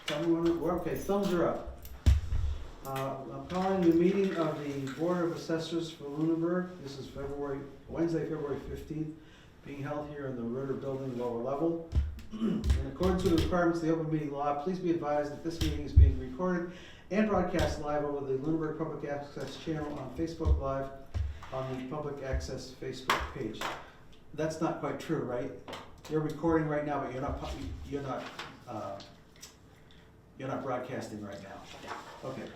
Tell me when we're okay. Thumbs are up. I'm calling the meeting of the Board of Assessors for Lunenburg. This is Wednesday, February 15th, being held here in the Ritter Building, lower level. In accordance with the requirements of the open meeting law, please be advised that this meeting is being recorded and broadcast live over the Lunenburg Public Access channel on Facebook Live on the Public Access Facebook page. That's not quite true, right? You're recording right now, but you're not broadcasting right now. Okay,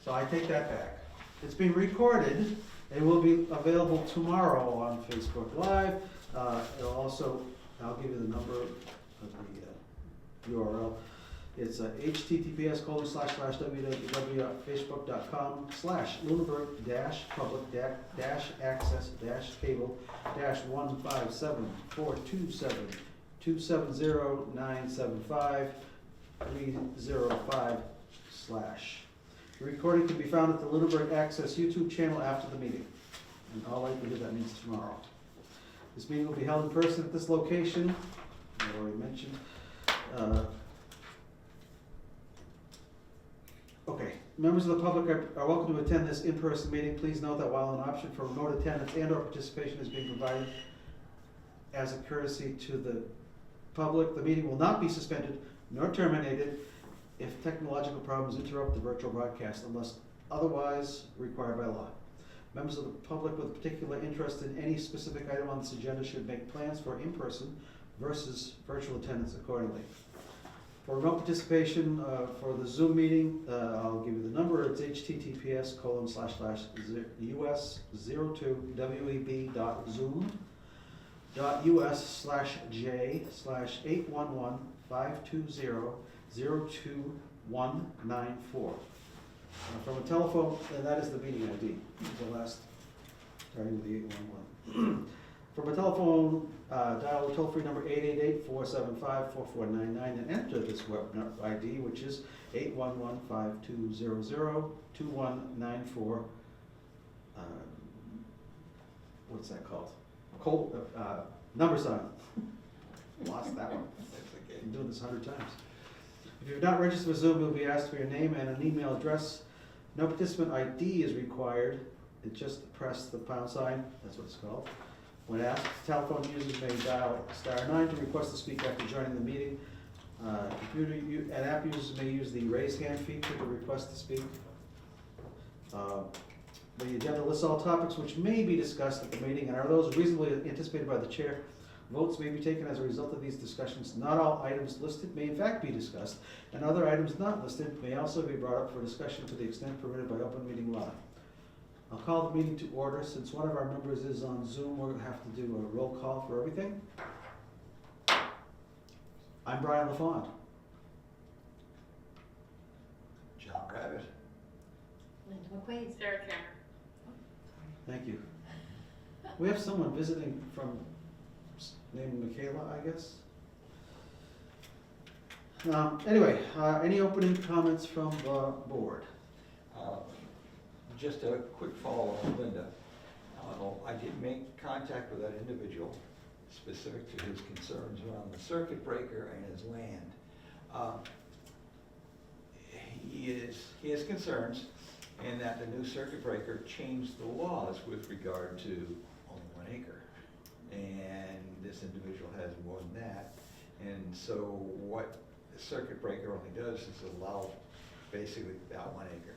so I take that back. It's being recorded. It will be available tomorrow on Facebook Live. It'll also, I'll give you the number of the URL. It's https://www.facebook.com/lunenburg-public-access-cable-157-427-270-975-305/. The recording can be found at the Lunenburg Access YouTube channel after the meeting. In all likelihood, that means tomorrow. This meeting will be held in person at this location, I already mentioned. Okay, members of the public are welcome to attend this in-person meeting. Please note that while an option for remote attendance and/or participation is being provided as a courtesy to the public, the meeting will not be suspended nor terminated if technological problems interrupt the virtual broadcast unless otherwise required by law. Members of the public with particular interest in any specific item on this agenda should make plans for in-person versus virtual attendance accordingly. For remote participation for the Zoom meeting, I'll give you the number. It's https://us02web.zoom.us/811-520-02194. From a telephone, and that is the meeting ID, the last, starting with the 811. From a telephone, dial the toll-free number 888-475-4499 and enter this web ID, which is 811-5200-2194. What's that called? Number sign. Lost that one. I've been doing this 100 times. If you've not registered with Zoom, you'll be asked for your name and an email address. No participant ID is required. Just press the pound sign. That's what it's called. When asked, telephone users may dial *9 to request to speak after joining the meeting. Computer and app users may use the raise hand feature to request to speak. The agenda lists all topics which may be discussed at the meeting and are those reasonably anticipated by the chair. Votes may be taken as a result of these discussions. Not all items listed may in fact be discussed, and other items not listed may also be brought up for discussion to the extent permitted by open meeting law. I'll call the meeting to order. Since one of our members is on Zoom, we're going to have to do a roll call for everything. I'm Brian LaFond. John Rabbit. Linda McQuaid. Sarah Cameron. Thank you. We have someone visiting from named Michaela, I guess. Anyway, any opening comments from the board? Just a quick follow-up on Linda. I did make contact with that individual specific to his concerns around the circuit breaker and his land. He has concerns in that the new circuit breaker changed the laws with regard to only 1 acre. And this individual has more than that. And so what the circuit breaker only does is allow basically about 1 acre.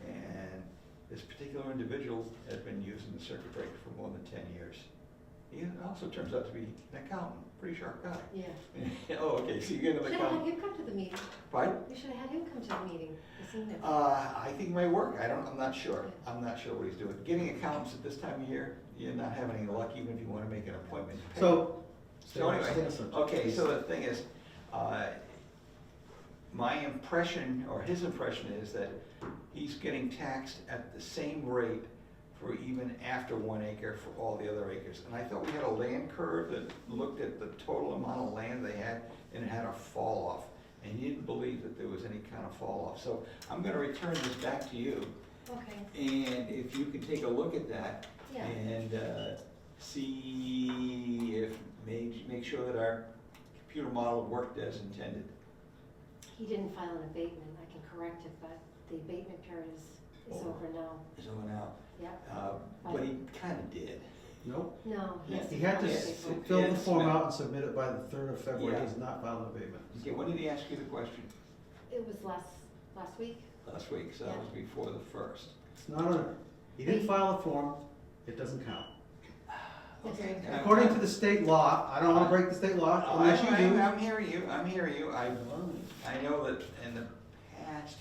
And this particular individual has been using the circuit breaker for more than 10 years. He also turns out to be an accountant, pretty sharp guy. Yeah. Oh, okay, so you get an Should have had accountant. him come to the meeting. Pardon? We should have had him come to the meeting. He's seen it. I think it may work. I'm not sure. I'm not sure what he's doing. Getting accountants at this time of year, you're not having any luck, even if you want to make an appointment. So anyway, okay, so the thing is, my impression, or his impression is that he's getting taxed at the same rate for even after 1 acre for all the other acres. And I thought we had a land curve that looked at the total amount of land they had, and it had a fall off. And he didn't believe that there was any kind of fall off. So I'm gonna return this back to you. Okay. And if you can take a look at that, Yeah. and see if, make sure that our computer model worked as intended. he didn't file an abatement, I can correct it, but the abatement period is over now. Is over now. Yep. But he kinda did. Nope. No, he has to. He had to file an s- abatement. fill the Yes, form ma'am. out and submit it by the 3rd of February. Yeah. He's not filed an abatement. Okay, when did he ask you the question? It was last week. Last week, so that was before the 1st. It's not a, he didn't file a form, it doesn't count. Okay. According to the state law, I don't wanna break the state law unless you do. I'm hearing you. I know that in the past,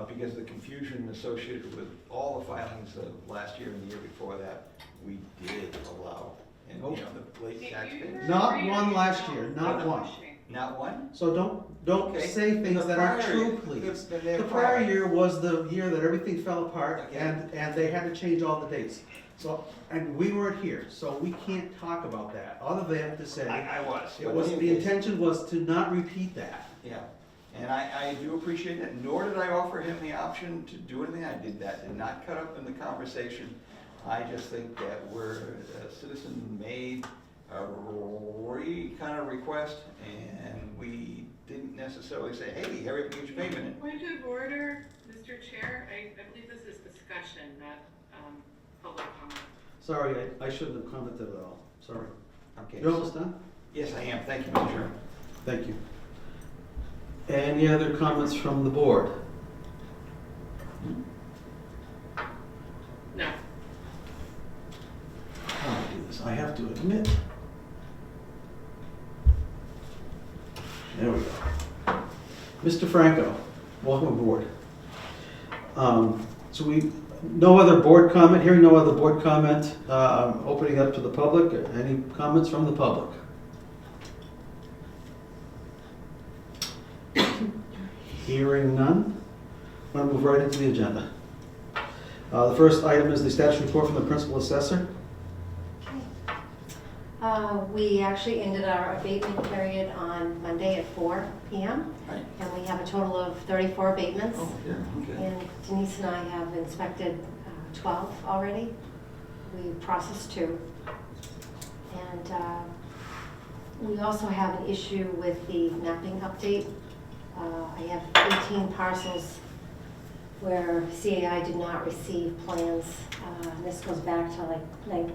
because of the confusion associated with all the filings of last year and the year before that, we did allow, and you know, the late tax payments. Not one last year, not one. Not one? So don't Okay. say things The that aren't prior true, year- please. the The prior year was the year that everything fell apart Okay. and they had to change all the dates. So, and we weren't here, so we can't talk about that, other than to say, I was. it but was, in the any case- intention was to not repeat that. Yeah, and I do appreciate that, nor did I offer him the option to do anything. I did not cut up in the conversation. I just think that we're a citizen-made kind of request, and we didn't necessarily say, hey, hurry up and get your payment in. Point of order, Mr. Chair, I believe this is discussion, not public comment. Sorry, I shouldn't have commented at all, sorry. Okay. You almost done? Yes, I am. Thank you, Mr. Chairman. Thank you. Any other comments from the board? No. How do I do this? I have to admit. There we go. Mr. Franco, welcome aboard. So no other board comment, hearing no other board comment, opening up to the public. Any comments from the public? Hearing none, I'm going to move right into the agenda. The first item is the status report from the principal assessor. We actually ended our abatement period on Monday at 4 p.m. Right. And we have a total of 34 abatements. Oh, yeah, okay. And Denise and I have inspected 12 already. We processed 2. And we also have an issue with the mapping update. I have 18 parcels where CAI did not receive plans. This goes back to like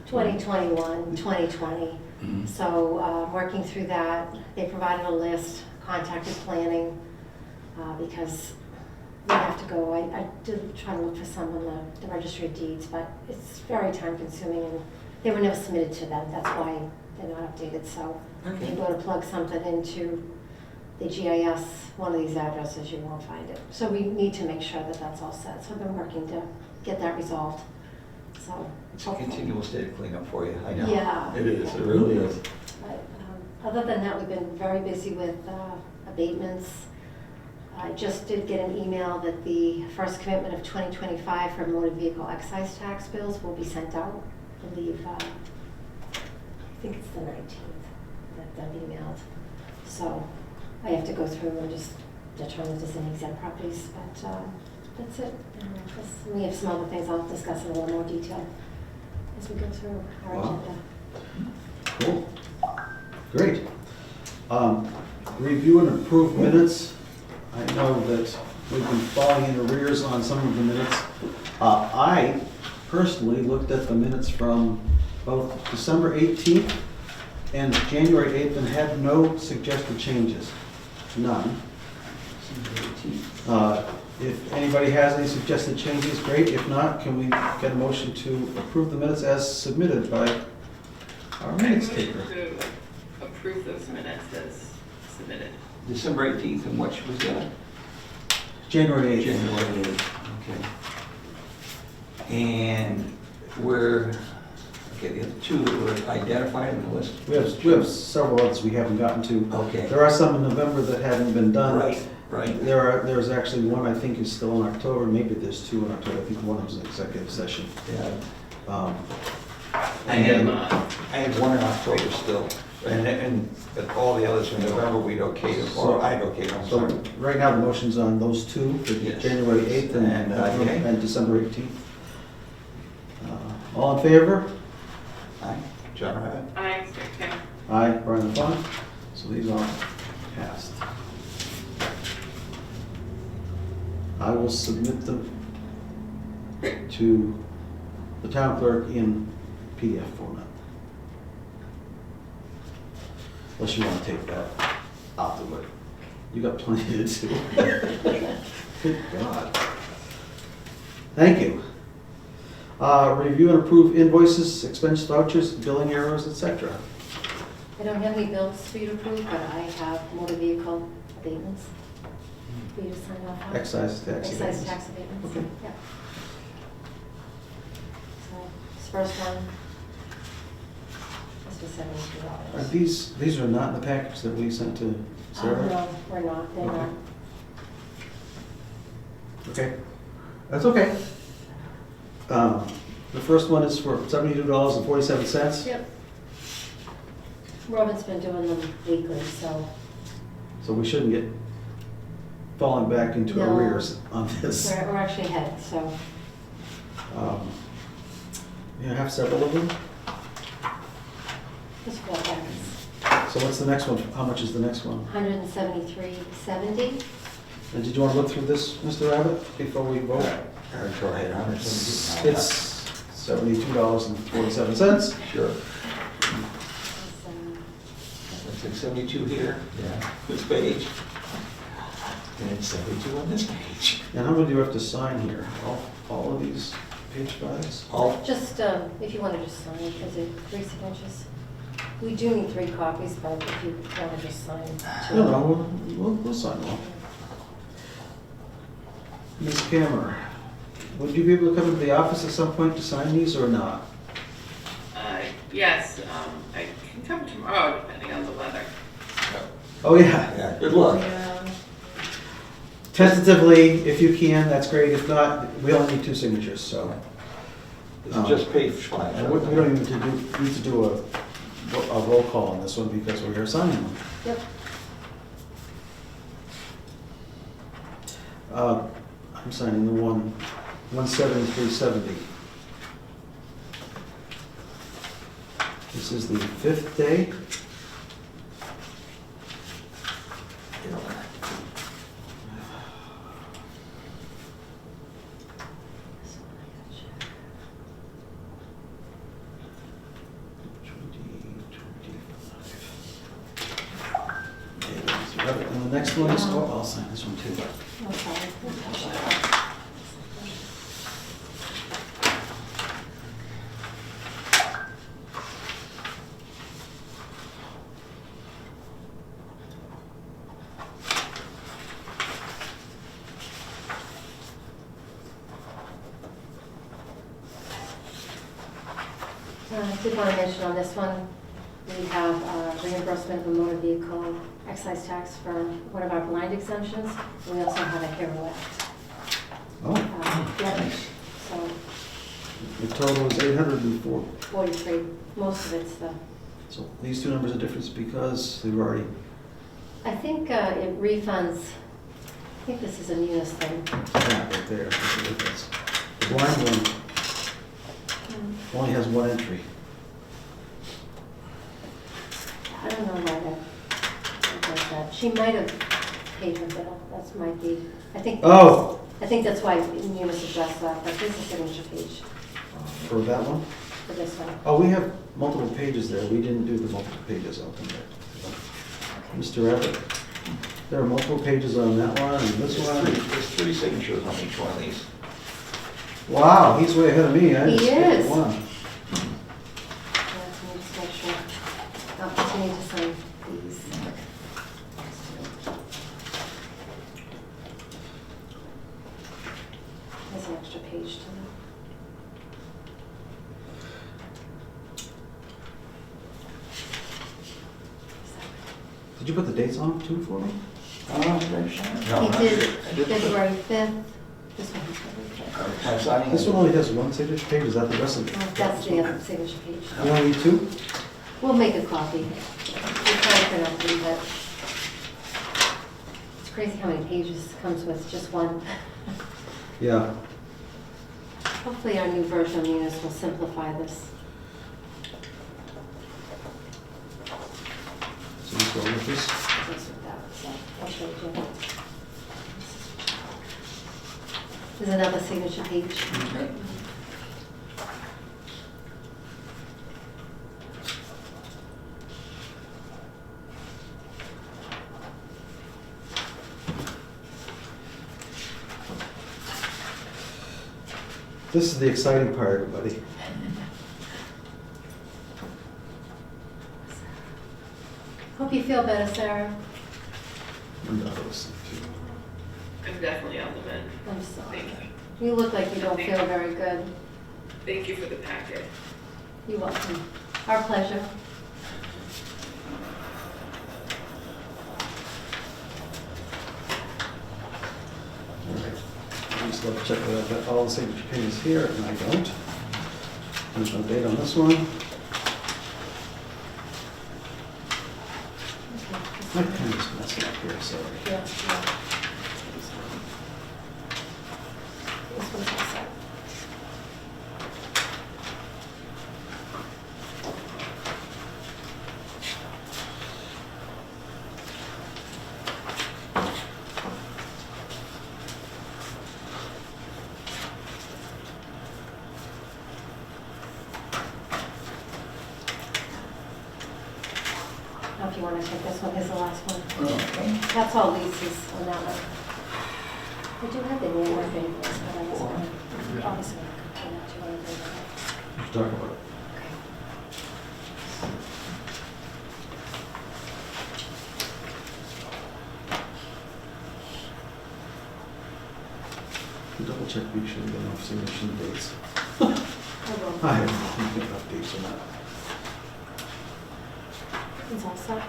2021, 2020. Mhm. So working through that, they provided a list, contacted planning, because we have to go. I did try to look for some on the registry of deeds, but it's very time consuming and they were never submitted to them. That's why they're not updated. So if Okay. you go to plug something into the GIS, one of these addresses, you won't find it. So we need to make sure that that's all set. So I've been working to get that resolved. So It's a continual state of cleanup for you, I know. Yeah. It is, it really is. But other than that, we've been very busy with abatements. I just did get an email that the first commitment of 2025 for motor vehicle excise tax bills will be sent out. I believe, I think it's the 19th that they'll be mailed. So I have to go through and just determine if there's any exempt properties, but that's it. We have some other things I'll discuss in a little more detail as we go through our Wow. agenda. Cool. Great. Review and approve minutes. I know that we've been falling in arrears on some of the minutes. I personally looked at the minutes from both December 18th and January 8th and had no suggested changes. None. If anybody has any suggested changes, great. If not, can we get a motion to approve the minutes as submitted by our I minutes move taker? to approve those minutes as submitted. December 18th, and which was that? January 8th. January 8th, okay. And we're, okay, the other two that were identified in the list? We have several others we haven't gotten to. Okay. There are some in November that haven't been done. Right. There's actually one I think is still in October, maybe there's 2 in October. I think one of them is an executive session. Yeah. And then, I had one in October still, but all the others in November we'd okayed, or I'd okayed, I'm so sorry. right now the motion's on those 2, for Yes. January 8th Okay. and December 18th. All in favor? Aye, John Rabbit. Aye, Mr. Kim. Aye, Brian LaFont. So these are passed. I will submit them to the town clerk in PDF format. Unless you wanna take that, I'll do it. You got plenty to do. Good God. Thank you. Review and approve invoices, expense vouchers, billing errors, etc. I don't have any bills for you to approve, but I have motor vehicle abatements for you to sign off on. Excise tax. Excise tax abatements, Okay. yeah. So, this first one, this was $72. These are not in the package that we sent to Sarah? No, we're not, they're Okay. not. Okay, that's okay. The first one is for $72.47. Yep. Robin's been doing them weekly, so So we shouldn't get falling back into No. arrears on this. we're actually ahead, so. You have several of them? Just 4 packets. So what's the next one? How much is the next one? $173.70. And did you want to look through this, Mr. Abbott, before we vote? Go ahead, It's $72.47. Sure. It's, It's like 72 here. Yeah. This page. And it's 72 on this page. And how many do you have to sign here? All of these page files? All, Just, if you want to just sign, because it's 3 signatures. We do need 3 copies, but if you want to just sign 2. No, we'll sign them all. Ms. Cammer, would you be able to come into the office at some point to sign these or not? Yes, I can come tomorrow, depending on the weather. Oh, yeah. yeah, good luck. Tentatively, if you can, that's great. If not, we only need 2 signatures, so. It's just page 5. And we don't even need to do a roll call on this one because we're here signing them. Yep. I'm signing the 17370. This is the 5th day. And the next one is, oh, I'll sign this one too. Okay. I did want to mention on this one, we have reimbursement of a motor vehicle excise tax for one of our blind exemptions. We also have a Hero Act. Oh, Yep, so the total is 804. 43, most of it's the, So these 2 numbers are different because they were already, I think it refunds, I think this is a Munis thing. yeah, right there. That's the difference. The blind one only has 1 entry. I don't know why that does that. She might have paid her bill, that might be, I think. Oh. I think that's why Munis addressed that, but there's a signature page For that one? for this one. Oh, we have multiple pages there. We didn't do the multiple pages. I'll come back to that. Mr. Abbott, there are multiple pages on that one and this one. There's 3 signatures on each one of these. Wow, he's way ahead of me. I He just picked is. one. Yeah, let me just make sure. I'll continue to sign these. There's an extra page to that. Did you put the dates on too for me? He did February 5th. This one is February 5th. This one only has 1 signature page. Is that the rest of it? Oh, that's the other signature page. You only need 2? We'll make a copy. We'll try to print out 3, but it's crazy how many pages it comes with just one. Yeah. Hopefully our new version of Munis will simplify this. So let's go with this. Just with that, so I'll show you. There's another signature page. Okay. This is the exciting part, everybody. Hope you feel better, Sarah. My daughter was sick too. I'm definitely on the mend. I'm sorry. Thank you. You look like you don't feel very good. Thank you for the packet. You're welcome. Our pleasure. All right. I just love to check that I've got all the signature pages here, and I don't. There's no date on this one. My pen is messing up here, sorry. Yeah, yeah. This one's all set. Now, if you want to take this one, here's the last one. Okay. That's all leases on that one. I do have the name of it, but I was gonna, obviously, I'm gonna complain that you want to do that. Talk about it. Okay. Double check, make sure we got enough signature dates. I will. I have enough dates on that. It's all set.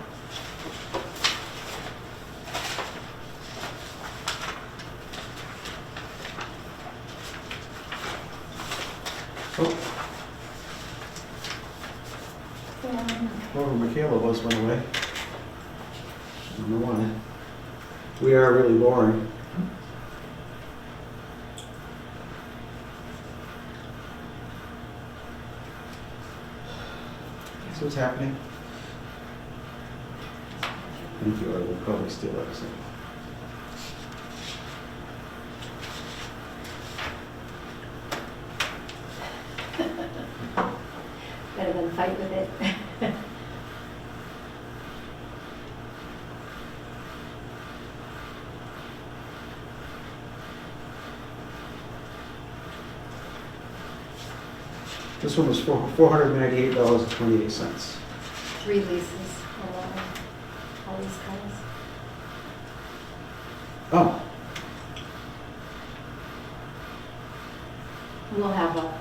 Oh, whoever Michaela was went away. I don't know why. We are really boring. See what's happening? Thank you, I will probably steal that. So. Better than fight with it. This one was $498.28. 3 leases on that one. All these colors. Oh, We'll have a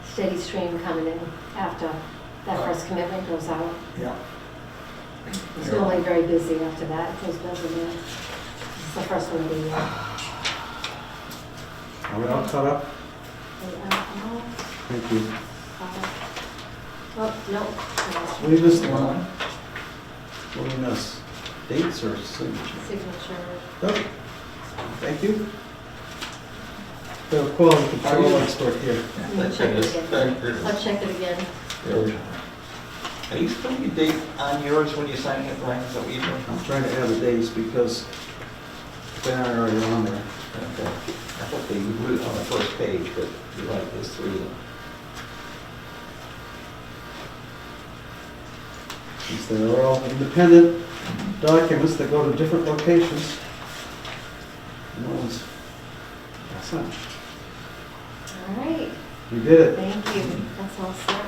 steady stream coming in after that first commitment goes out. Yeah. It's normally very busy after that. It goes busy now. It's the first one of the year. are we all caught up? Thank you. Oh, no. We missed one. What did we miss? Dates or signature? Signature. Oh, thank you. The quality control expert here. Let's check it again. Let's check it again. Are you putting a date on yours when you're signing it, Brian? Is that what you're doing? I'm trying to add the dates because they aren't already on there. Okay. I thought they would on the first page, but you're right, there's 3 of them. Since they're all independent documents that go to different locations. No one's, that's not, All right. you did it. Thank you. That's all set.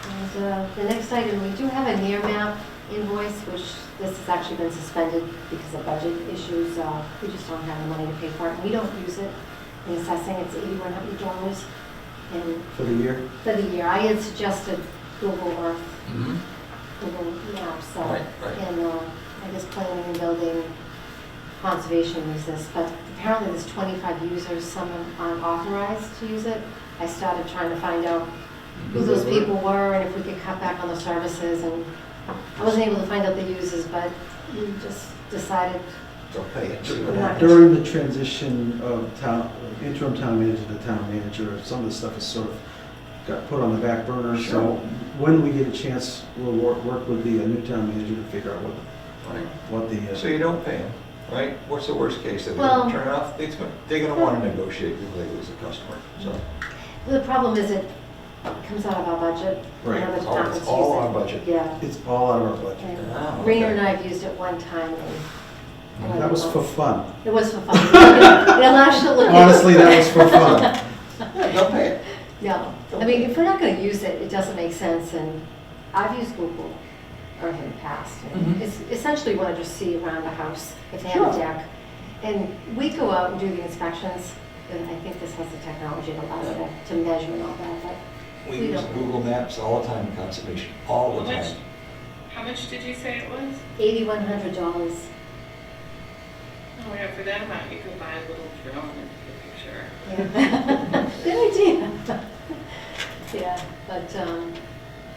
And the next item, we do have a near map invoice, which this has actually been suspended because of budget issues. We just don't have the money to pay for it. We don't use it in assessing. It's $8,100. And For the year? for the year, I had suggested Google Earth, Mm-hmm. Google Maps, Right, right. and I guess planning and building, conservation use this, but apparently there's 25 users, some aren't authorized to use it. I started trying to find out who those people were and if we could cut back on the services, and I wasn't able to find out the users, but we just decided Don't pay it. See what Not happens. During the transition of interim town manager to town manager, some of the stuff is sort of got put on the back burner. Sure. So when we get a chance, we'll work with the new town manager to figure out Right. what the, So you don't pay them? right? What's the worst case? If they Well- turn it off, they're gonna wanna negotiate with you as a customer, so. The problem is it comes out of our budget. Right. And other Oh, departments it's all use it. on budget. Yeah. It's all out of our budget. And Ah, Rena okay. and I have used it one time and. That was for fun. It was for fun. It'll actually look. Honestly, that was for fun. Yeah, don't pay it. No, I mean, if we're not gonna use it, it doesn't make sense, and I've used Google Earth in the past. And Mhm. It's essentially you wanna just see around the house, if they have a Sure. deck. And we go out and do the inspections, and I think this has the technology to allow it to measure and all that, but We We use don't. Google Maps all the time in conservation, all the time. How much did you say it was? $8,100. Oh, yeah, for that amount, you could buy a little drone and take a picture. Yeah. Good idea. Yeah, but,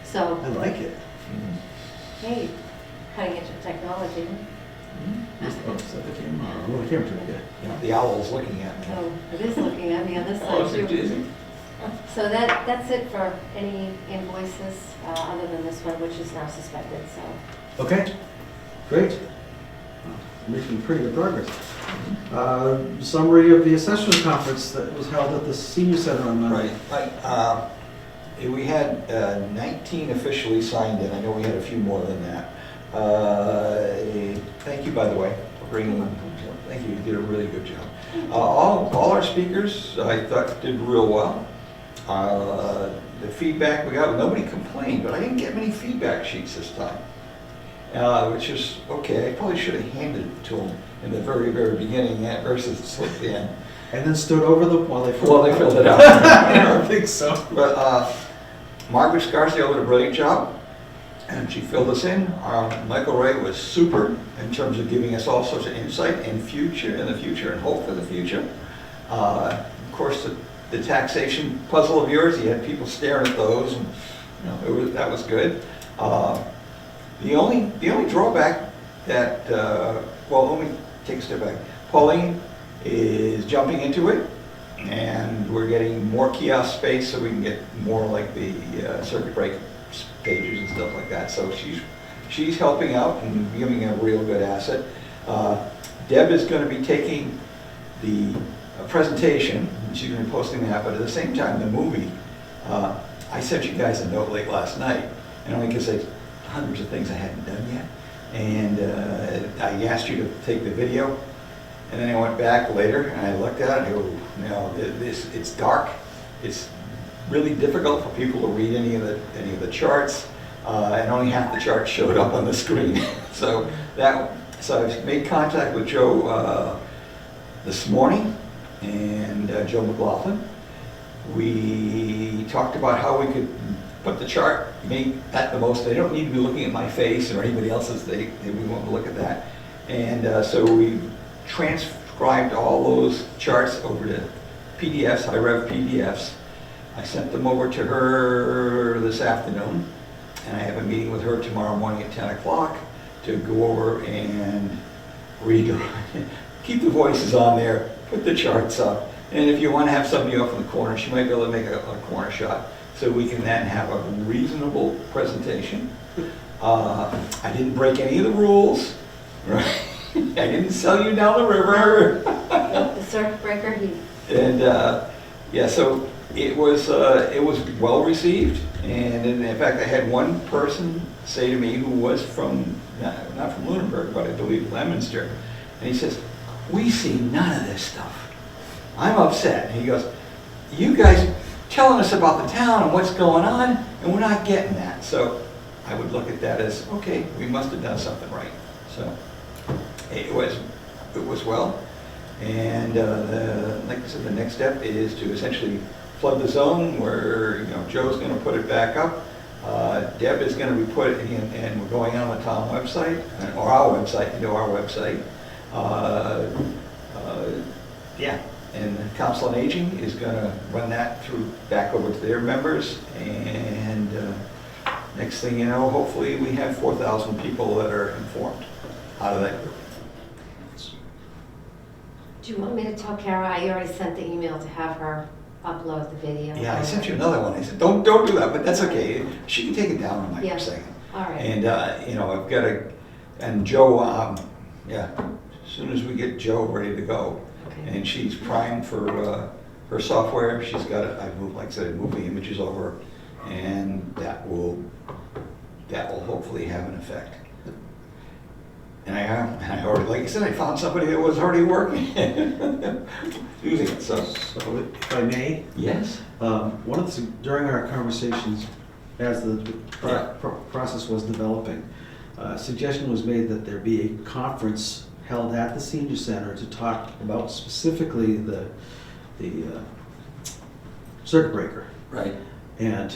so, I like it. Mhm. hey, cutting edge of technology. Mhm. Oh, is that the camera? Oh, the camera turned, yeah. Yeah, the owl's looking at me. So it is looking at me on this Oh, side is too. it, is it? So that's it for any invoices, other than this one, which is now suspended, so. Okay, great. Making pretty good progress. Summary of the Assessors Conference that was held at the Senior Center on Monday. Right, we had 19 officially signed in, I know we had a few more than that. Thank you, by the way, for bringing them, thank you, you did a really good job. All our speakers, I thought, did real well. The feedback we got, nobody complained, but I didn't get many feedback sheets this time. Which is, okay, I probably should have handed it to them in the very, very beginning versus at the end. And then stood over them while they filled Well, they filled it out. I don't think so. But Margaret Scarsdale did a brilliant job, and she filled us in. Michael Ray was super in terms of giving us all sorts of insight in the future and hope for the future. Of course, the taxation puzzle of yours, you had people staring at those, and that was good. The only drawback that, let me take a step back. Pauline is jumping into it, and we're getting more kiosk space so we can get more like the circuit breaker pages and stuff like that. So she's helping out and giving a real good asset. Deb is going to be taking the presentation, and she's going to be posting that, but at the same time, the movie, I sent you guys a note late last night, and only because there's hundreds of things I hadn't done yet. And I asked you to take the video, and then I went back later and I looked at it and I go, it's dark. It's really difficult for people to read any of the charts, and only half the charts showed up on the screen. So I made contact with Joe this morning, and Joe McLaughlin. We talked about how we could put the chart, make that the most, they don't need to be looking at my face or anybody else's, we want to look at that. And so we transcribed all those charts over to PDFs, high-rev PDFs. I sent them over to her this afternoon, and I have a meeting with her tomorrow morning at 10 o'clock to go over and read, keep the voices on there, put the charts up, and if you want to have somebody off in the corner, she might be able to make a corner shot, so we can then have a reasonable presentation. I didn't break any of the rules, right? I didn't sell you down the river. The circuit breaker, And yeah, so it was well received, and in fact, I had one person say to me who was from not from Lunenburg, but I believe Leominster, and he says, "We see none of this stuff. I'm upset." And he goes, "You guys telling us about the town and what's going on, and we're not getting that." So I would look at that as, okay, we must have done something right. So it was well. And like I said, the next step is to essentially flood the zone where Joe's going to put it back up. Deb is going to be put in, and we're going on the town website, or our website, into our website. Yeah, and the Council on Aging is going to run that through back over to their members. And next thing you know, hopefully we have 4,000 people that are informed out of that group. do you want me to tell Kara? I already sent the email to have her upload the video. Yeah, I sent you another one. I said, don't do that, but that's okay. She can take it down in a second. All right. And, I've got and Joe, yeah, as soon as we get Joe ready to go. Okay. And she's primed for her software. She's got it, like I said, I moved the images over, and that will hopefully have an effect. And I already, like I said, I found somebody that was already working, using it, so. So if I may, Yes? one of the, during our conversations, as the process was developing, a suggestion was made that there be a conference held at the senior center to talk about specifically the circuit breaker. Right. And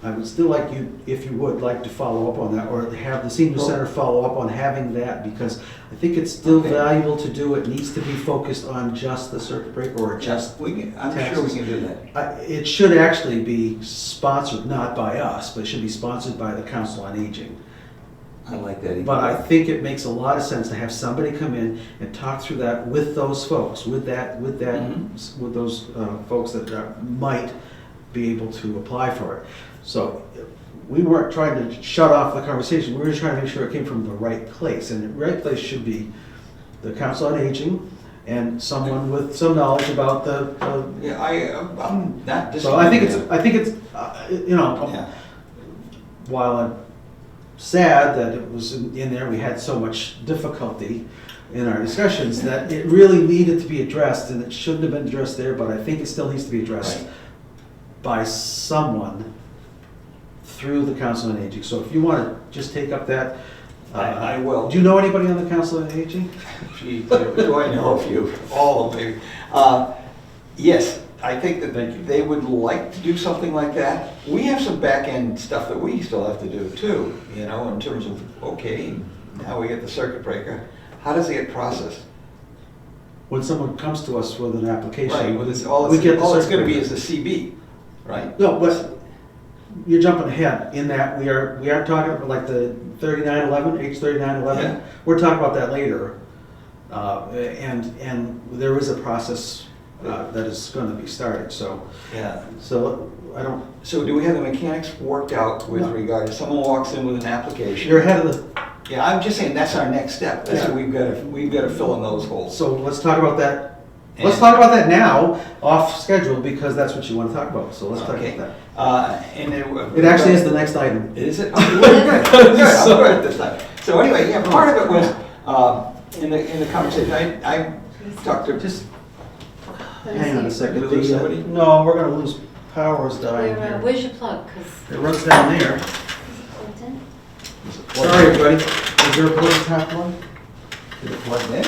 I would still like you, if you would, like to follow up on that, or have the senior center follow up on having that, because I think it's still Okay. valuable to do. It needs to be focused on just the circuit breaker or just, I'm sure we taxes. can do that. it should actually be sponsored, not by us, but it should be sponsored by the Council on Aging. I like that. even But I better. think it makes a lot of sense to have somebody come in and talk through that with those folks, with those folks that might be able to apply for it. So we weren't trying to shut off the conversation, we were just trying to make sure it came from the right place. And the right place should be the Council on Aging and someone with some knowledge about the, Yeah, I'm not so I think disagreeing. it's, you know, Yeah. while I'm sad that it was in there, we had so much difficulty in our discussions, that it really needed to be addressed, and it shouldn't have been addressed there, but I think it still needs to be addressed Right. by someone through the Council on Aging. So if you want to just take up that. I will. Do you know anybody on the Council on Aging? Gee, do I know a few? All of them, maybe. Yes, I think that Thank you. they would like to do something like that. We have some back-end stuff that we still have to do too, you know, in terms of, okay, now we get the circuit breaker. How does it get processed? When someone comes to us with an application. Right, well, all we get it's the gonna circuit be breaker. is the CB, right? No, but you're jumping ahead in that we aren't talking about like the 3911, H3911. Yeah. We're talking about that later. And there is a process that is going to be started, so I don't, So do we have the mechanics worked out with No. regard to someone walks in with an application? you're ahead of the, Yeah, I'm just saying, that's our next step. That's what we've got to fill in those holes. so let's talk about that. Let's And- talk about that now, off schedule, because that's what you want to talk about, so let's talk Okay. about And then. that. It actually is the next item. Is it? Okay, good, good, I'm good at this time. So anyway, yeah, part of it was, in the conversation, I talked to, Just Let me hang on a see. second. Did we lose somebody? No, we're gonna lose, power's dying Where, here. where's your plug? 'Cause It runs down there. is it plugged in? Sorry, everybody. Is there a plug tap one? is it plugged in?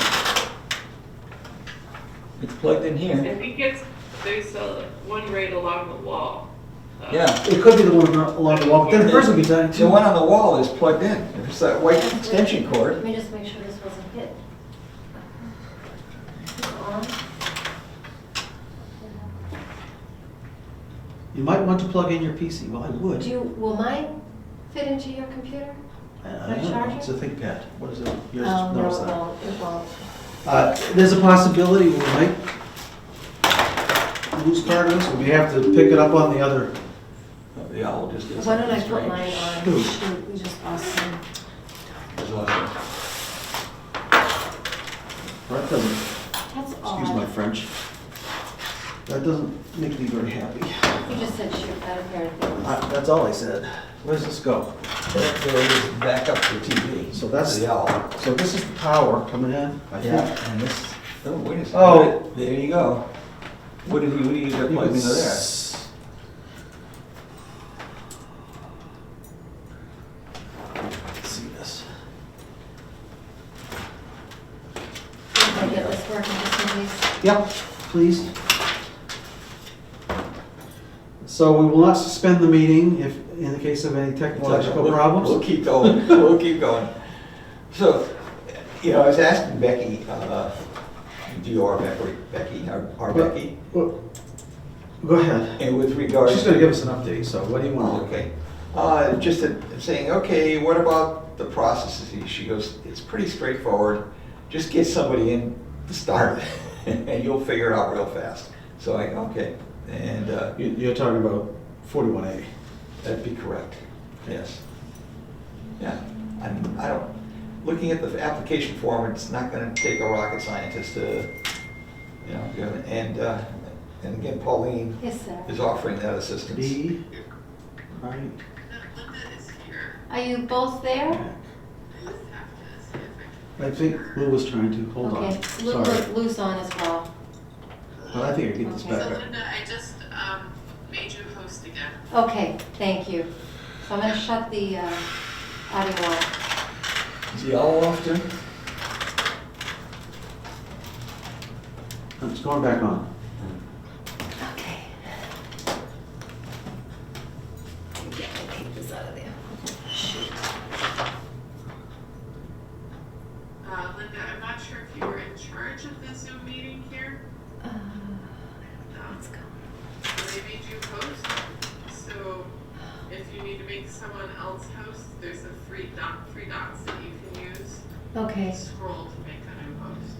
It's plugged in I here. think there's one right along the wall. Yeah, It could be the one along the wall, but then the person would be dying the too. one on the wall is plugged in. It's that white extension cord. Let me just make sure this wasn't hit. Is it on? You might want to plug in your PC. Well, I would. Will mine fit into your computer? I don't know. charger? It's a ThinkPad. What is it? Yours Oh, no, knows it that. won't, it won't. There's a possibility we might lose part of this, or we have to pick it up on the other. Yeah, I'll just do Why don't I something put mine strange. on? Shoot. Shoot, we just lost some. That's awesome. That doesn't, That's excuse my odd. French. That doesn't make me very happy. You just said shoot, I don't care anything. That's all I said. Where does this go? There it is, back up to the TV. So that's- The owl. So this is the power coming in, I think. Yeah, and this, oh, wait a second. Oh. There you go. What do you got You plugged can into there? See this. Can I get this working just in case? Yep, please. So we will not suspend the meeting if, in the case of any technological We'll problems. keep going, we'll keep going. So, you know, I was asking Becky, Becky, our Becky, Well, go ahead. and with regard. She's gonna give us an update, so what do you want to do? Okay. Just saying, okay, what about the processes? She goes, it's pretty straightforward. Just get somebody in to start, and you'll figure it out real fast. So I go, okay, and You're talking about 41A. that'd be correct, yes. Yeah, I don't, looking at the application form, it's not gonna take a rocket scientist to, and again, Pauline Yes, sir. is offering that assistance. B, right, Linda is here. Are you both there? I just have to see if I I think Lou was trying to, hold on, Okay, sorry. Lou's on as well. But I think I get this Okay. back can. So up. Linda, I just, made you host again. Okay, thank you. So I'm gonna shut the audio off. Is he all off too? It's going back on. Okay. Get my papers out of there. Shoot. Linda, I'm not sure if you were in charge of the Zoom meeting here. Let's go. They made you host, so if you need to make someone else host, there's a three dots that you can use. Okay, Scroll to make a new host.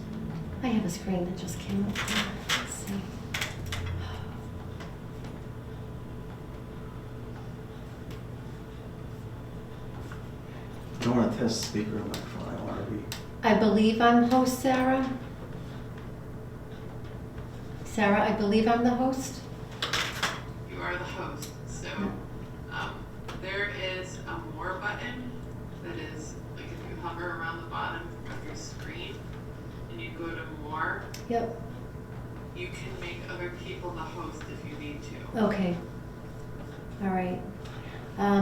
I have a screen that just came up. Let's see. I don't want to test the speaker on my phone, I want to read. I believe I'm host, Sarah. Sarah, I believe I'm the host. You are the host, so, there is a more button that is, like if you hover around the bottom of your screen and you go to more, Yep. you can make other people the host if you need to. Okay. All right.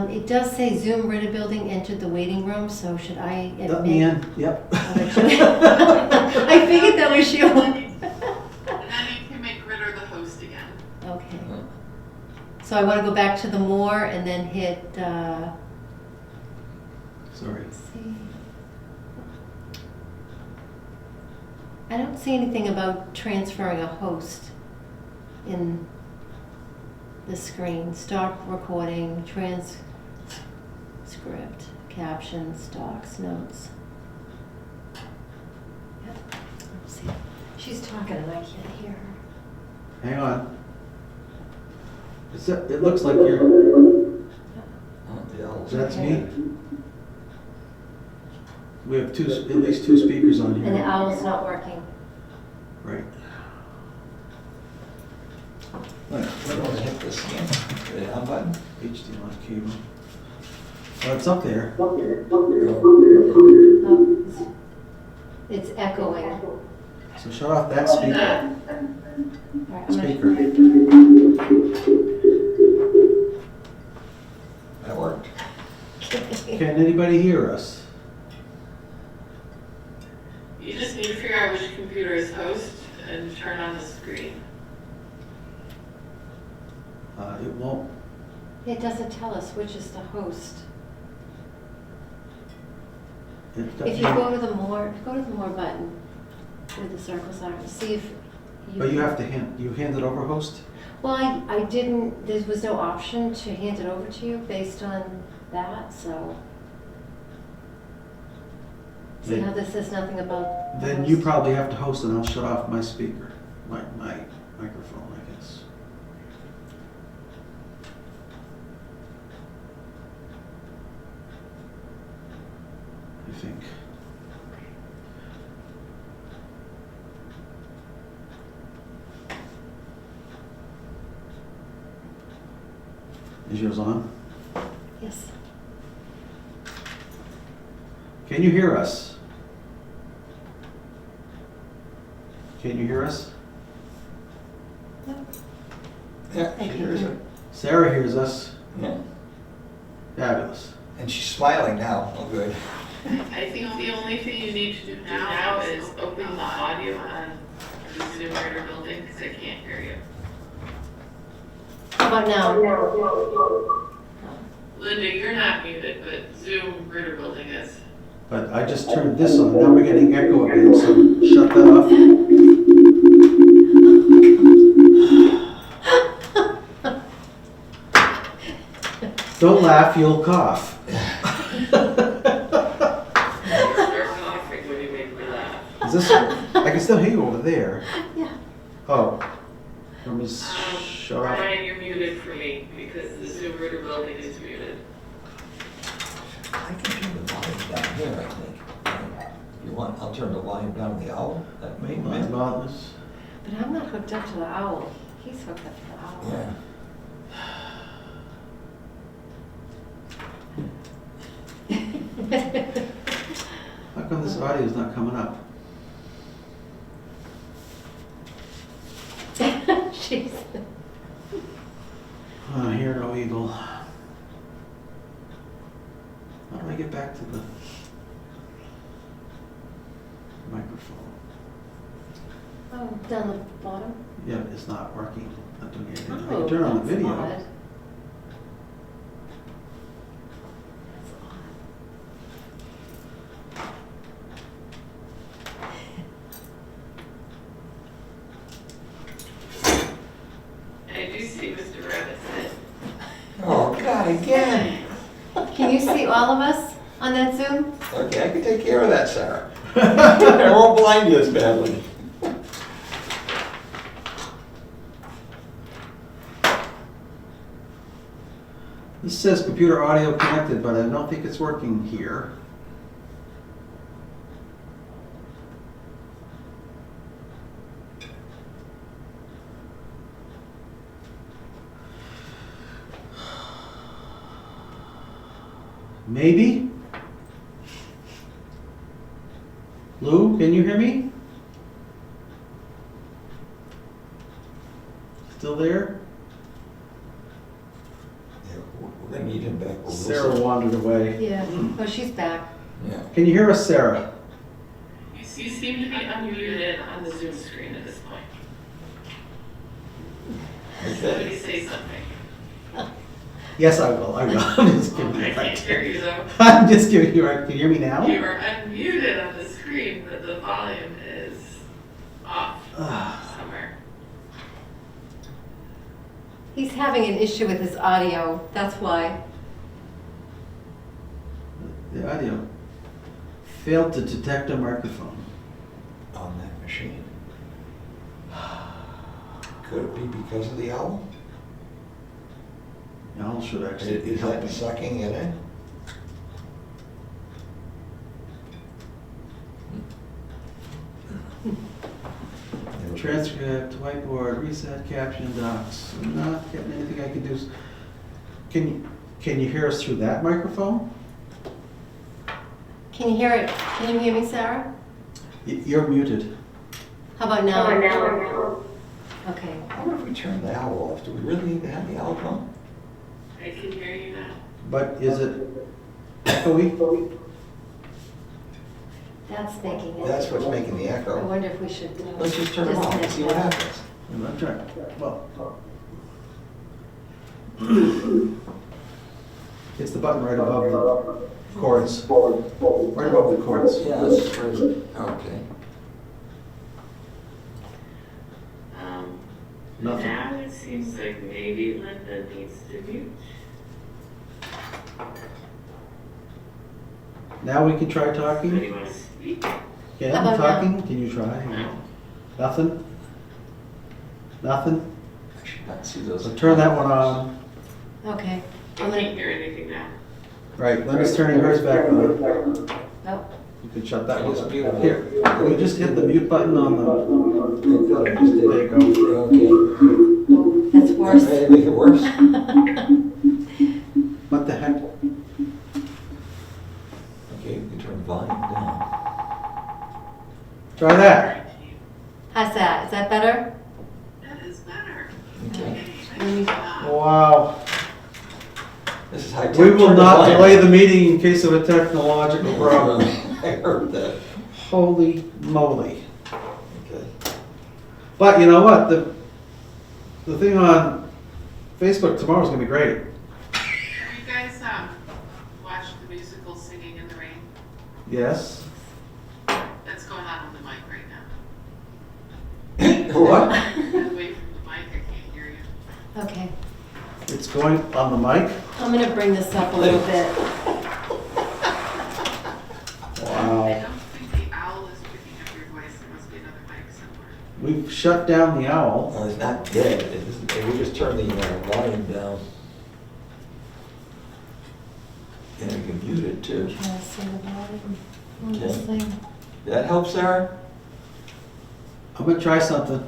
It does say Zoom Ritter Building entered the waiting room, so should I admit? Let me in, yep. I figured that was you. And then you can make Ritter the host again. Okay. So I want to go back to the more and then hit, Sorry. let's see. I don't see anything about transferring a host in the screen. Stop recording, transcript, captions, docs, notes. Yep. Let's see. She's talking and I can't hear her. Hang on. It looks like you're, that's me. We have at least two speakers on And the here. owl's not working. Right. We're gonna hit this again, the on button. HDMI cable. Well, it's up there. Oh, it's echoing. All So shut off that speaker. right, I'm Speaker. That worked. gonna. Can anybody hear us? You just need to figure out which computer is host and turn on the screen. It won't. It doesn't tell us which is the host. If you go to the more button where the circles are, see if you. But you have to hand it over, host? Well, I didn't, there was no option to hand it over to you based on that, so. See how this says nothing about the Then you host? probably have to host and I'll shut off my speaker, my microphone, I guess. I think. Is yours on? Yes. Can you hear us? Can you hear us? No. Yeah, I she can hears hear. it. Sarah hears us. Yeah. Fabulous. And she's smiling now, oh good. I think the only thing you need to do now is open the audio on the Zoom Ritter Building, because I can't hear you. How about now? Linda, you're not muted, but Zoom Ritter Building is. But I just turned this on, now we're getting echo again, so shut that off. Don't laugh, you'll cough. Start coughing when you make me laugh. Is this, I can still hear you over there. Yeah. Oh, let me shut off. Ryan, you're muted for me, because the Zoom Ritter Building is muted. I can turn the volume down here, I think. want, I'll turn the volume down on the owl, that may, Mine's mountainous. But I'm not hooked up to the owl. He's hooked up to the owl. yeah. How come this audio is not coming up? Jeez. Hear no evil. How do I get back to the microphone? Oh, down the bottom? Yeah, it's not working, not doing anything. I Oh, can turn on the that's video. odd. That's I do see Mr. Rabbit said, Oh, God, again. odd. Can you see all of us on that Zoom? Okay, I can take care of that, Sarah. I won't blind you as badly. This says computer audio connected, but I don't think it's working here. Maybe? Lou, can you hear me? Still there? Yeah, we're gonna need him back. We'll Sarah listen. wandered away. Yeah. Oh, she's back. Yeah. Can you hear us, Sarah? you seem to be unmuted on the Zoom screen at this point. Somebody Okay. say something. Yes, I will. I'm just giving you I a can't hear you though. I'm just giving you a Can you hear me now? You are unmuted on the screen, but the volume is off somewhere. He's having an issue with his audio. That's why. The audio failed to detect a microphone. On that machine. Could it be because of the owl? Y'all should actually Is help that me. sucking it in? Transcript, whiteboard, reset, caption, docs. I'm not getting anything I can do. Can you hear us through that microphone? Can you hear it? Can you hear me, Sarah? You're muted. How about now? Okay. I wonder if we turn the owl off. Do we really need to have the owl on? I can hear you now. But is it echoey? That's making it. That's what's making the I echo. wonder if we should. Let's just turn it off and see what happens. I'm trying. Well, it's the button right above the chords. Right above the chords. Yeah, that's right. Okay. Nothing. Now it seems like maybe Linda needs to mute. Now we can try Somebody talking. want to speak? Ken, How about talking? Can you try? No. Nothing? Nothing? I should not see those. So turn that one on. Okay. I I'm can't gonna. hear anything now. Right, Linda's turning hers back on. Oh. You can shut that Just one. mute it. Here, you just hit the mute button on the, I thought I just did. there you go. Okay. Oh, that's worse. Hey, make it worse? What the heck? Okay, we can turn the volume down. Try that. How's that? Is that better? That is better. Okay. Wow. This is high tech. We will Turn not volume delay down. the meeting in case of a technological problem. I heard that. Holy moly. Okay. But you know what? The thing on Facebook tomorrow is gonna be great. Have you guys watched the musical Singing in the Rain? Yes? That's going on the mic right now. What? Away from the mic, I can't hear you. Okay. It's going on the mic? I'm gonna bring this up a little bit. I Wow. don't think the owl is picking up your voice. There must be another mic somewhere. We've shut down the owl. Oh, it's not dead. It isn't. We just turn the volume down. And we can mute it too. Trying to see the volume on this Okay. thing. That help, Sarah? I'm gonna try something.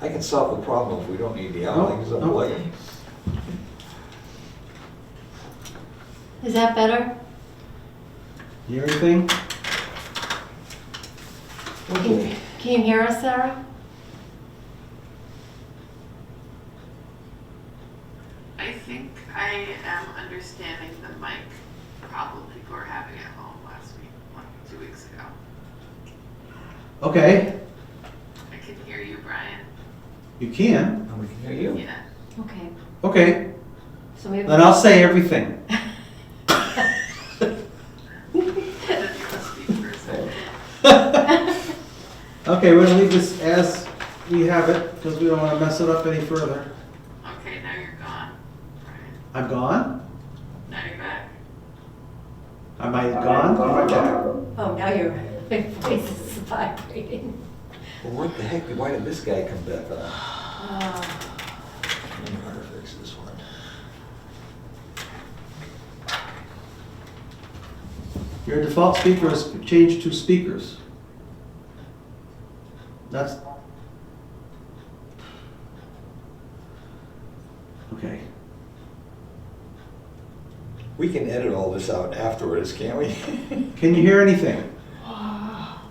I can solve the problem if we don't need the No, outlinks of no. like. Is that better? Hear anything? Okay. Can you hear us, Sarah? I think I am understanding the mic problem people were having at home last week, 2 weeks ago. Okay, I can hear you, Brian. you can. And we can hear you. Yeah. Okay, Okay, so maybe. then I'll say everything. And then you must speak for a second. Okay, we're gonna leave this as we have it, because we don't wanna mess it up any further. Okay, now you're gone, Brian. I'm gone? Now you're back. Am I gone? Am I back? Oh, now your voice is vibrating. Well, what the heck, why did this guy come back on? Oh. I don't know how to fix this one. Your default speaker is changed to speakers. That's. Okay. We can edit all this out afterwards, can't we? Can you hear anything?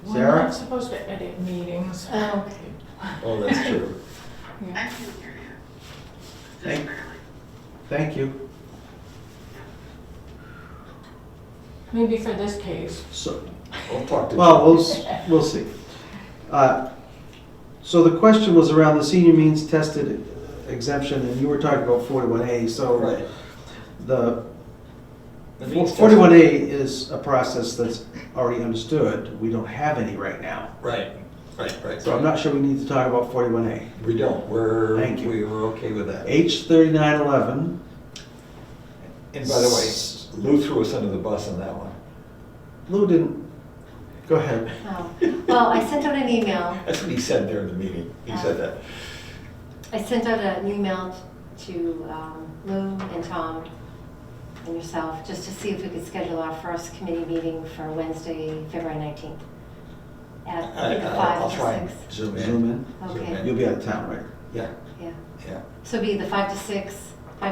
We're Sarah? not supposed to edit meetings. Oh. Oh, that's true. I Yeah. can hear you. Just Thank- barely. Thank you. Maybe for this case. So, I'll talk to. well, we'll see. So the question was around the senior means tested exemption, and you were talking about 41A, so Right. the The means 41A is a process that's already understood. We don't have any right now. Right, right. So I'm not sure we need to talk about 41A. We don't, Thank you. we were okay with that. H3911. And by the way, Lou threw us under the bus on that one. Lou didn't, go ahead. Oh. Well, I sent out an email. That's what he said during the meeting, he said that. I sent out an email to Lou and Tom and yourself, just to see if we could schedule our first committee meeting for Wednesday, February 19th. At either 5 I'll or try and 6. zoom in. Zoom in. Okay. You'll be out of town, right? Yeah, Yeah. yeah, So it'd be either 5 to 6 or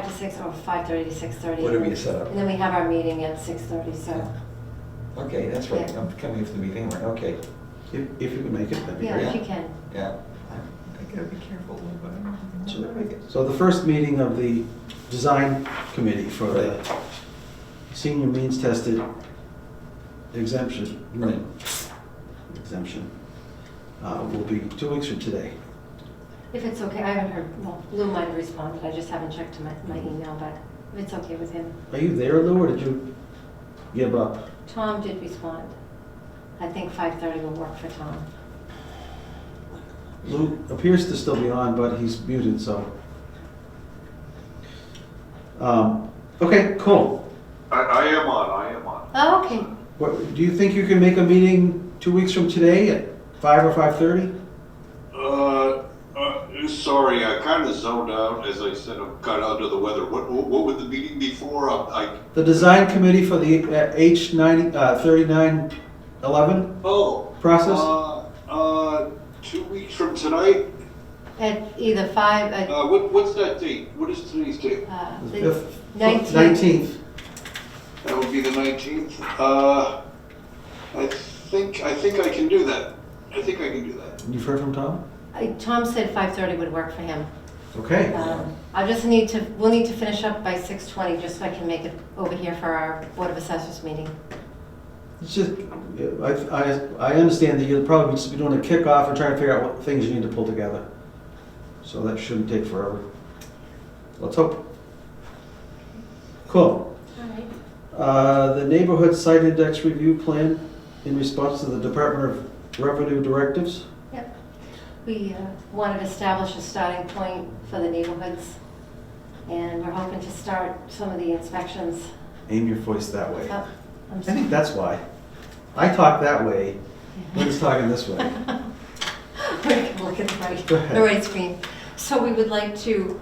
5:30 to 6:30. whatever you set up. And then we have our meeting at 6:30, so, Okay, that's right, Yeah. I'm coming for the meeting, right, okay, If you can make it, that'd be yeah, great. if you can. yeah. I gotta be careful, but I'm Sure. gonna make it. So the first meeting of the design committee for the senior means tested exemption. Right. Exemption, will be 2 weeks from today. If it's okay, I haven't heard, well, Lou might have responded, I just haven't checked my email, but if it's okay with him. Are you there, Lou, or did you give up? Tom did respond. I think 5:30 will work for Tom. Lou appears to still be on, but he's muted, so. Okay, cool. I am on. Oh, okay. What, do you think you can make a meeting 2 weeks from today at 5 or 5:30? Sorry, I kind of zoned out, as I said, I'm kind of under the weather. What would the meeting be for? The design committee for the H3911 process? 2 weeks from tonight? At either 5, What's that date? What is today's date? the 19th. That would be the 19th. I think I can do that. You've heard from Tom? Tom said 5:30 would work for him. Okay. We'll need to finish up by 6:20, just so I can make it over here for our Board of Assessors meeting. It's just, I understand that you'll probably just be doing a kickoff and trying to figure out what things you need to pull together. So that shouldn't take forever. Let's hope. Cool. All right. The neighborhood site index review plan in response to the Department of Revenue directives. We wanted to establish a starting point for the neighborhoods, and we're hoping to start some of the inspections. Aim your voice that way. Oh, I'm I sorry. think that's why. I talk that way, Lynn's talking this way. Look at Go ahead. the right screen. So we would like to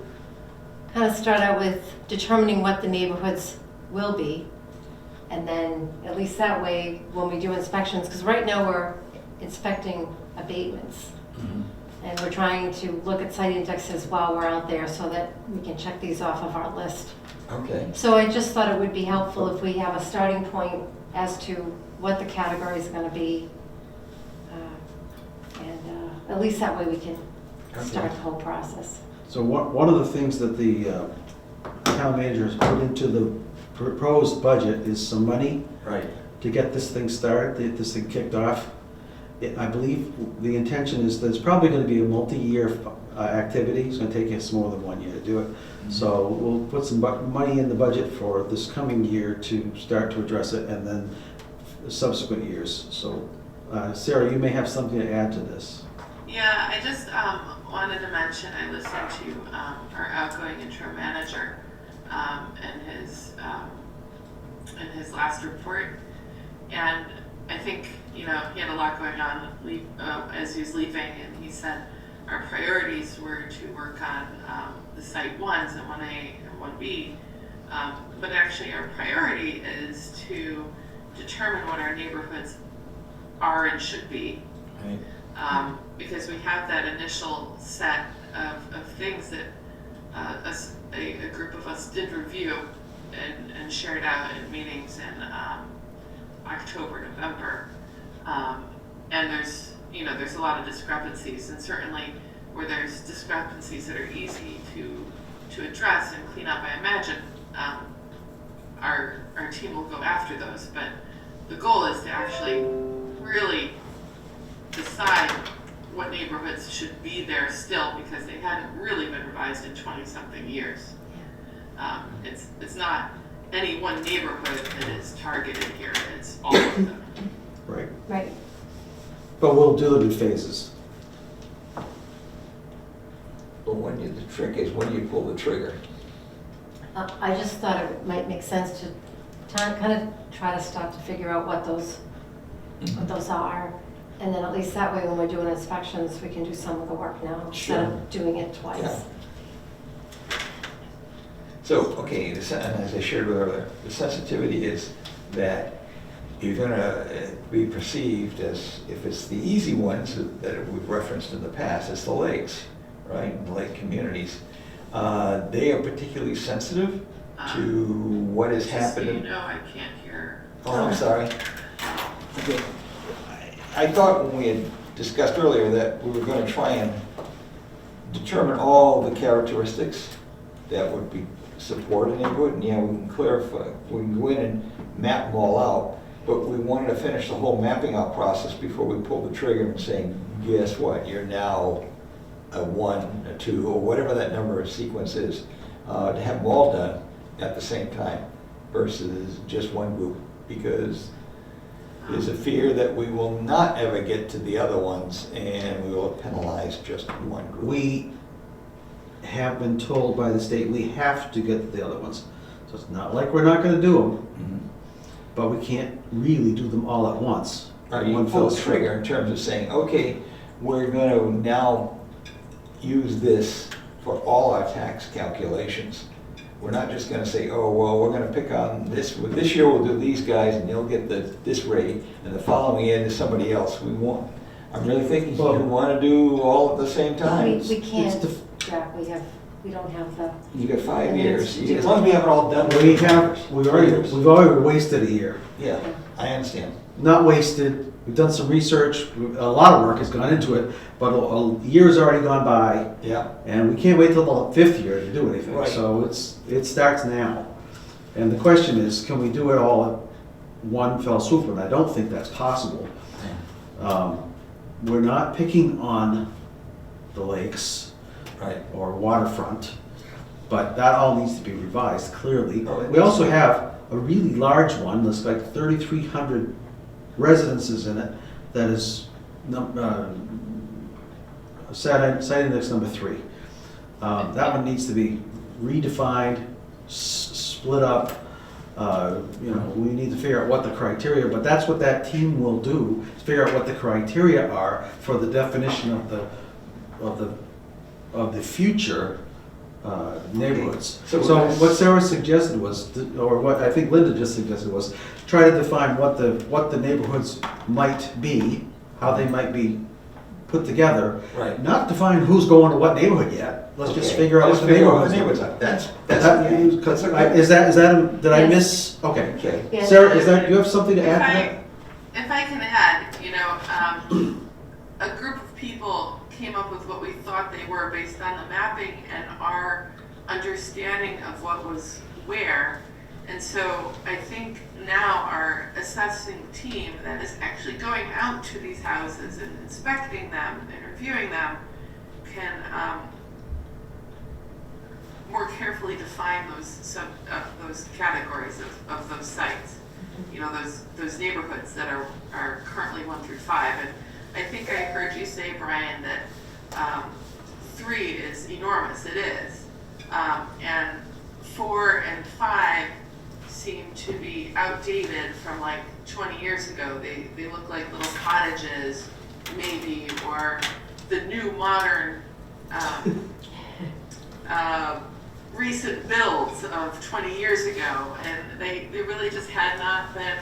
kind of start out with determining what the neighborhoods will be. And then, at least that way, when we do inspections, because right now we're inspecting abatements. And we're trying to look at site indexes while we're out there so that we can check these off of our list. Okay. So I just thought it would be helpful if we have a starting point as to what the categories are gonna be. At least that way we can start the whole process. So one of the things that the town manager has put into the proposed budget is some money Right. to get this thing started, get this thing kicked off. I believe the intention is that it's probably gonna be a multi-year activity. It's gonna take us more than 1 year to do it. So we'll put some money in the budget for this coming year to start to address it, and then subsequent years. So Sarah, you may have something to add to this. Yeah, I just wanted to mention, I listened to our outgoing interim manager and his last report, and I think, you know, he had a lot going on as he was leaving, and he said our priorities were to work on the site ones and 1A and 1B, but actually our priority is to determine what our neighborhoods are and should be. Right. Because we have that initial set of things that a group of us did review and shared out in meetings in October, November. And there's a lot of discrepancies, and certainly where there's discrepancies that are easy to address and clean up, I imagine our team will go after those. But the goal is to actually really decide what neighborhoods should be there still, because they hadn't really been revised in 20-something years. It's not any one neighborhood that is targeted here, it's all of them. Right. Right. But we'll do it in phases. But the trick is when you pull the trigger. I just thought it might make sense to kind of try to start to figure out what those are. And then at least that way, when we're doing inspections, we can do some of the work now instead of doing it twice. Yeah. So, okay, and as I shared with earlier, the sensitivity is that you're gonna be perceived as, if it's the easy ones that we've referenced in the past, it's the lakes, right, the lake communities. They are particularly sensitive to what is happening. Just so you know, I can't hear. Oh, I'm sorry. Okay. I thought when we had discussed earlier that we were going to try and determine all the characteristics that would be support a neighborhood, and yeah, we can clarify, we can go in and map them all out, but we wanted to finish the whole mapping out process before we pulled the trigger and saying, guess what, you're now a 1, a 2, or whatever that number of sequence is, to have them all done at the same time versus just one group, because there's a fear that we will not ever get to the other ones and we will penalize just one group. We have been told by the state we have to get to the other ones. So it's not like we're not gonna do them, but we can't really do them all at once. You One pull fell the swoop. trigger in terms of saying, okay, we're gonna now use this for all our tax calculations. We're not just gonna say, oh, well, we're gonna pick on this year we'll do these guys and they'll get this rate, and the following year there's somebody else. We won't. I'm really thinking you wanna do all at the same time. We can't, Jack, we don't have the. You got 5 And years, it's as long as we have it all done. We've already wasted a year. Yeah, I understand. Not wasted, we've done some research, a lot of work has gone into it, but a year's already gone by, Yeah, and we can't wait till the 5th year to do anything. Right. So it starts now. And the question is, can we do it all at one fell swoop? And I don't think that's possible. We're not picking on the lakes right. or waterfront, but that all needs to be revised clearly. Oh, it We needs also to be. have a really large one, that's like 3,300 residences in it, that is site index number 3. That one needs to be redefined, split up. We need to figure out what the criteria, but that's what that team will do, is figure out what the criteria are for the definition of the future neighborhoods. So So that's- what Sarah suggested was, or what I think Linda just suggested was, try to define what the neighborhoods might be, how they might be put together. Right. Not define who's going to what neighborhood yet, let's just Okay. figure out Let's what the figure out neighborhoods what are. the neighborhoods are. Because okay. is that, did I Yes. miss, okay. Okay. Yeah. Sarah, is that, do you have something to add to that? If I can add, a group of people came up with what we thought they were based on the mapping and our understanding of what was where. And so I think now our assessing team that is actually going out to these houses and inspecting them and reviewing them can more carefully define those categories of those sites. Those neighborhoods that are currently 1 through 5. And I think I heard you say, Brian, that 3 is enormous. It is. And 4 and 5 seem to be outdated from like 20 years ago. They look like little cottages, maybe, or the new modern recent builds of 20 years ago, and they really just had not been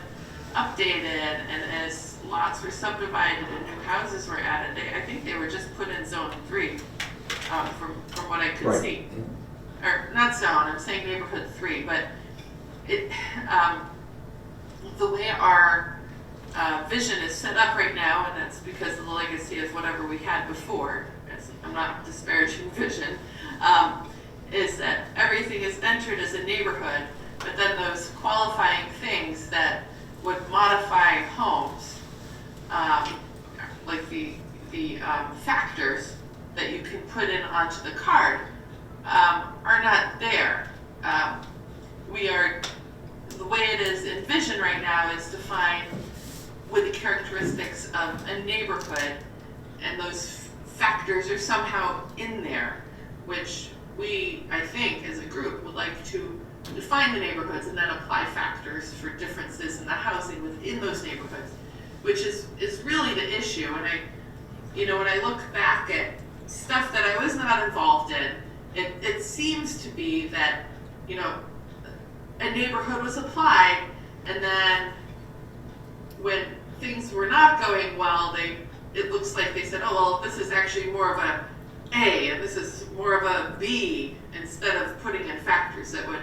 updated. And as lots were subdivided and new houses were added, I think they were just put in zone 3, from what I could Right. see. Or not zone, I'm saying neighborhood 3, but it, the way our vision is set up right now, and that's because of the legacy of whatever we had before, I'm not disparaging vision, is that everything is entered as a neighborhood, but then those qualifying things that would modify homes, like the factors that you can put in onto the card, are not there. The way it is envisioned right now is defined with the characteristics of a neighborhood, and those factors are somehow in there, which we, I think, as a group, would like to define the neighborhoods and then apply factors for differences in the housing within those neighborhoods, which is really the issue. And when I look back at stuff that I was not involved in, it seems to be that, a neighborhood was applied, and then when things were not going well, it looks like they said, oh, well, this is actually more of a A, and this is more of a B, instead of putting in factors that would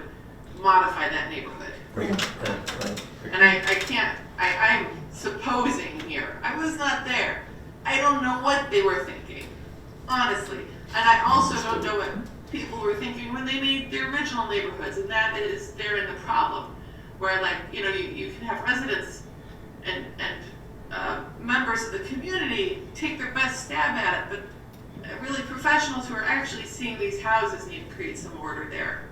modify that neighborhood. Right. And I'm supposing here, I was not there. I don't know what they were thinking, honestly. And I also don't know what people were thinking when they made their original neighborhoods, and that is therein the problem. Where you can have residents and members of the community take their best stab at it, but really professionals who are actually seeing these houses need to create some order there.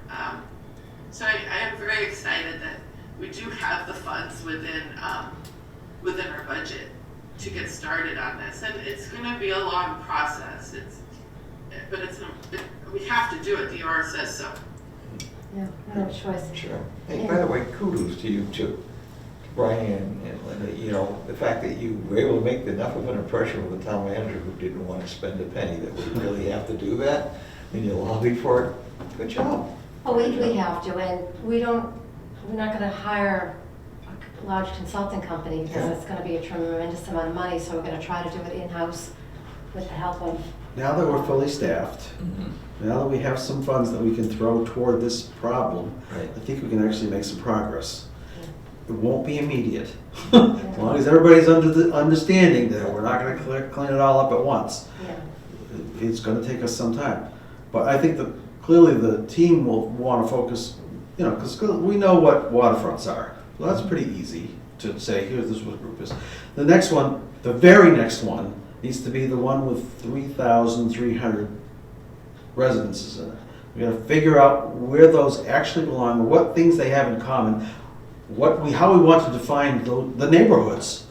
So I am very excited that we do have the funds within our budget to get started on this, and it's going to be a long process. We have to do it. The DOR says so. Yeah, no choice. Sure. Hey, by the way, kudos to you too, Brian and Linda. The fact that you were able to make enough of an impression with the town manager who didn't want to spend a penny, that we really have to do that, and you lobbied for it. Good job. Oh, we have to, and we're not gonna hire a large consulting company because Yeah. it's gonna be a tremendous amount of money, so we're gonna try to do it in-house with the help of, Now that we're fully staffed, now that we have some funds that we can throw toward this problem, Right. I think we can actually make some progress. It won't be immediate, as yeah, long as everybody's under the understanding that we're not gonna clean it all up at once. yeah. It's gonna take us some time. But I think that clearly the team will wanna focus, because we know what waterfronts are. Well, that's pretty easy to say, here, this is what a group is. The next one, the very next one, needs to be the one with 3,300 residences in it. We gotta figure out where those actually belong, what things they have in common, how we want to define the neighborhoods.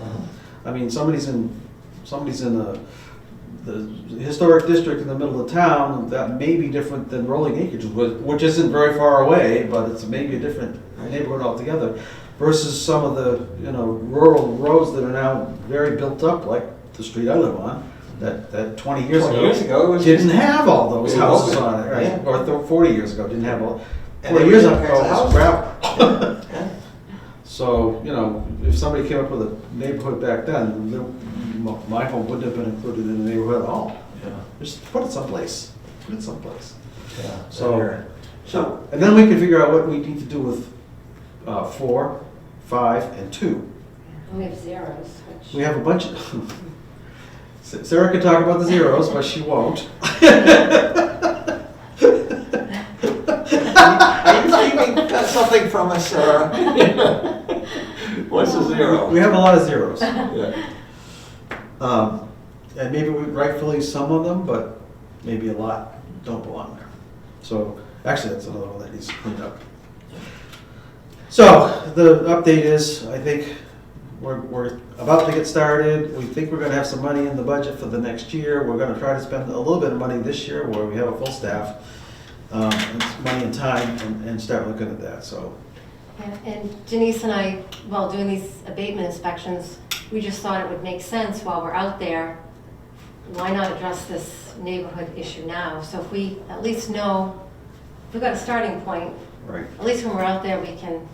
I mean, somebody's in the historic district in the middle of town, that may be different than Rolling Acres, which isn't very far away, but it's maybe a different neighborhood altogether, versus some of the, rural roads that are now very built up, like the street I live on. that 20 years 20 ago. years ago, it was Didn't just- have all those It houses wasn't, on it, right? yeah. Or 40 years ago, didn't have all, And 40 they years were ago, different it was houses. gravel. Yeah. So, you know, if somebody came up with a neighborhood back then, my home wouldn't have been included in the neighborhood at all. Yeah. Just put it someplace, put it someplace. Yeah. So- So, And then we can figure out what we need to do with 4, 5, and 2. And we have zeros, which. We have a bunch of, Sarah could talk about the zeros, but she won't. are you keeping something from us, Sarah? What's the zero? We have a lot of zeros. Yeah. And maybe we rightfully some of them, but maybe a lot don't belong there. So, actually, that's another one that needs cleaned up. So, the update is, I think we're about to get started. We think we're gonna have some money in the budget for the next year. We're gonna try to spend a little bit of money this year where we have a full staff, and money and time, and start looking at that, so. Yeah, and Denise and I, while doing these abatement inspections, we just thought it would make sense while we're out there, why not address this neighborhood issue now? So if we at least know, if we've got a starting point, Right. at least when we're out there, we can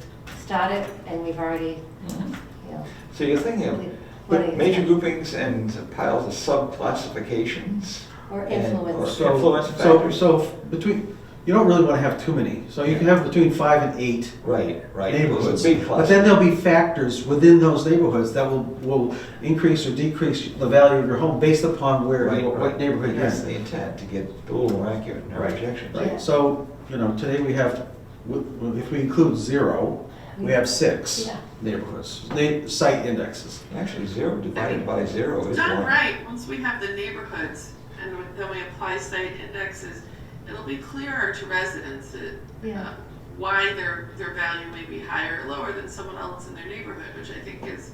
start it, and we've already, you know. So you're thinking of what major groupings and piles of sub-classifications? Or and- influence. or influence So factors? between, you don't really wanna have too many, so you can have between 5 and 8 Right, right. neighborhoods. Those are big But then clusters. there'll be factors within those neighborhoods that will increase or decrease the value of your home based upon where, Right, what right. neighborhood you're That's in. the intent, to get a little more accurate in our Right, projections. Right, so, you know, today we have, if we include 0, we have 6 Yeah. neighborhoods, site indexes. Actually, 0 divided by 0 is Done 1. right, once we have the neighborhoods and then we apply site indexes, it'll be clearer to residents Yeah. why their value may be higher or lower than someone else in their neighborhood, which I think is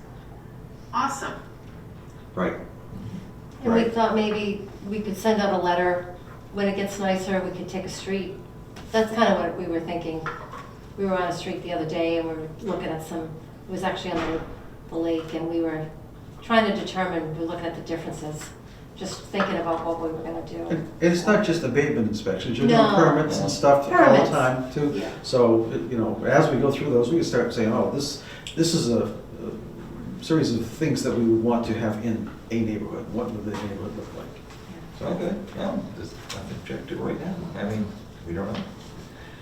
awesome. Right. And we Right. thought maybe we could send out a letter, when it gets nicer, we could take a street. That's kind of what we were thinking. We were on a street the other day and we were looking at some, it was actually on the lake, and we were trying to determine, we were looking at the differences, just thinking about what we were gonna do. And it's not just abatement inspections, you're doing No. permits and stuff all the Permits. time too. Yeah. So, you know, as we go through those, we can start saying, oh, this is a series of things that we would want to have in a neighborhood. What would the neighborhood look like? So, okay, yeah, there's nothing objective right now. I mean, we don't know.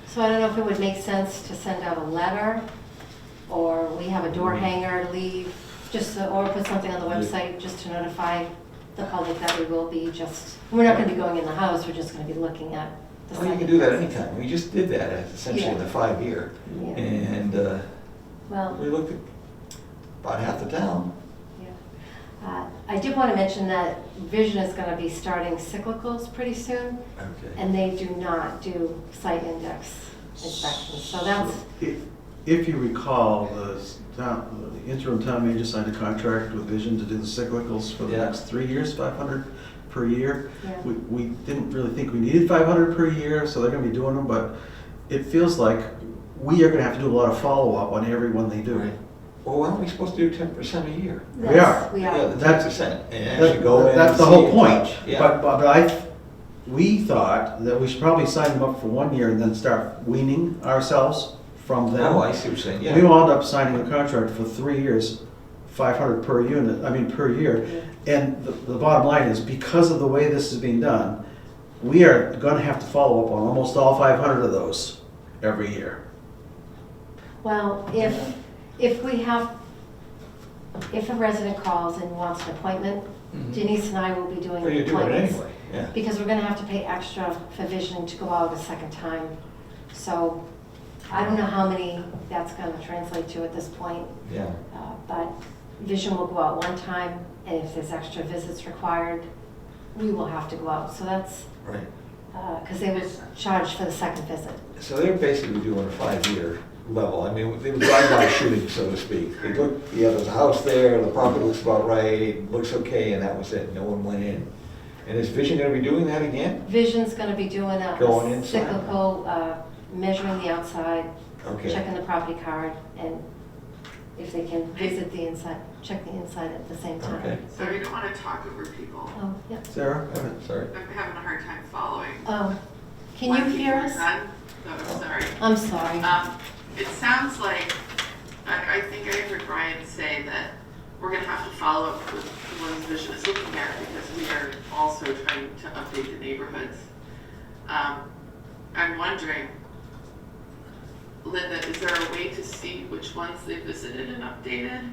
So I don't know if it would make sense to send out a letter, or we have a door hanger to leave, or put something on the website just to notify the public that we will be we're not gonna be going in the house, we're just gonna be looking at the Oh, you site. can do that anytime. We just did that essentially in Yeah. the 5-year. Yeah. And Well, we looked at about half the town. I did wanna mention that Vision is gonna be starting cyclicals pretty soon, Okay. and they do not do site index inspections, so that's, If you recall, the interim town manager signed a contract with Vision to do the cyclicals for the Yeah. next 3 years, 500 per year. yeah. We didn't really think we needed 500 per year, so they're gonna be doing them, but it feels like we are gonna have to do a lot of follow-up on every one they do. Right. Well, why aren't we supposed to do 10% a year? We That's- are. We Yeah, are. the That's- 10%, and actually go in and That's the see whole and point, touch. Yeah. but we thought that we should probably sign them up for 1 year and then start weaning ourselves from them. Oh, I see what you're saying, yeah. We wound up signing a contract for 3 years, 500 per year. And the bottom line is, because of the way this is being done, we are gonna have to follow up on almost all 500 of those every year. Well, if a resident calls and wants an appointment, Mhm. Denise and I will be doing Well, you do it appointments. anyway, yeah. Because we're gonna have to pay extra for Vision to go out a second time. So I don't know how many that's gonna translate to at this point, Yeah. but Vision will go out one time, and if there's extra visits required, we will have to go out. So that's, Right. because they was charged for the second visit. So they're basically doing a 5-year level. I mean, they were drive-by shooting, so to speak. They look, yeah, there's a house there, the property looks about right, it looks okay, and that was it. No one went in. And is Vision gonna be doing that again? Vision's gonna be doing Going a inside. cyclical, measuring the outside, Okay. checking the property card, and if they can visit the inside, check the inside at the same time. Okay. Sorry, I don't wanna talk over people. Oh, yeah. Sarah? go ahead. Sorry. I'm having a hard time following. Oh, can when you hear people are us? done. Oh, sorry. I'm sorry. It sounds like, I think I heard Brian say that we're gonna have to follow up with the ones Vision is looking at because we are also trying to update the neighborhoods. I'm wondering, Linda, is there a way to see which ones they visited and updated?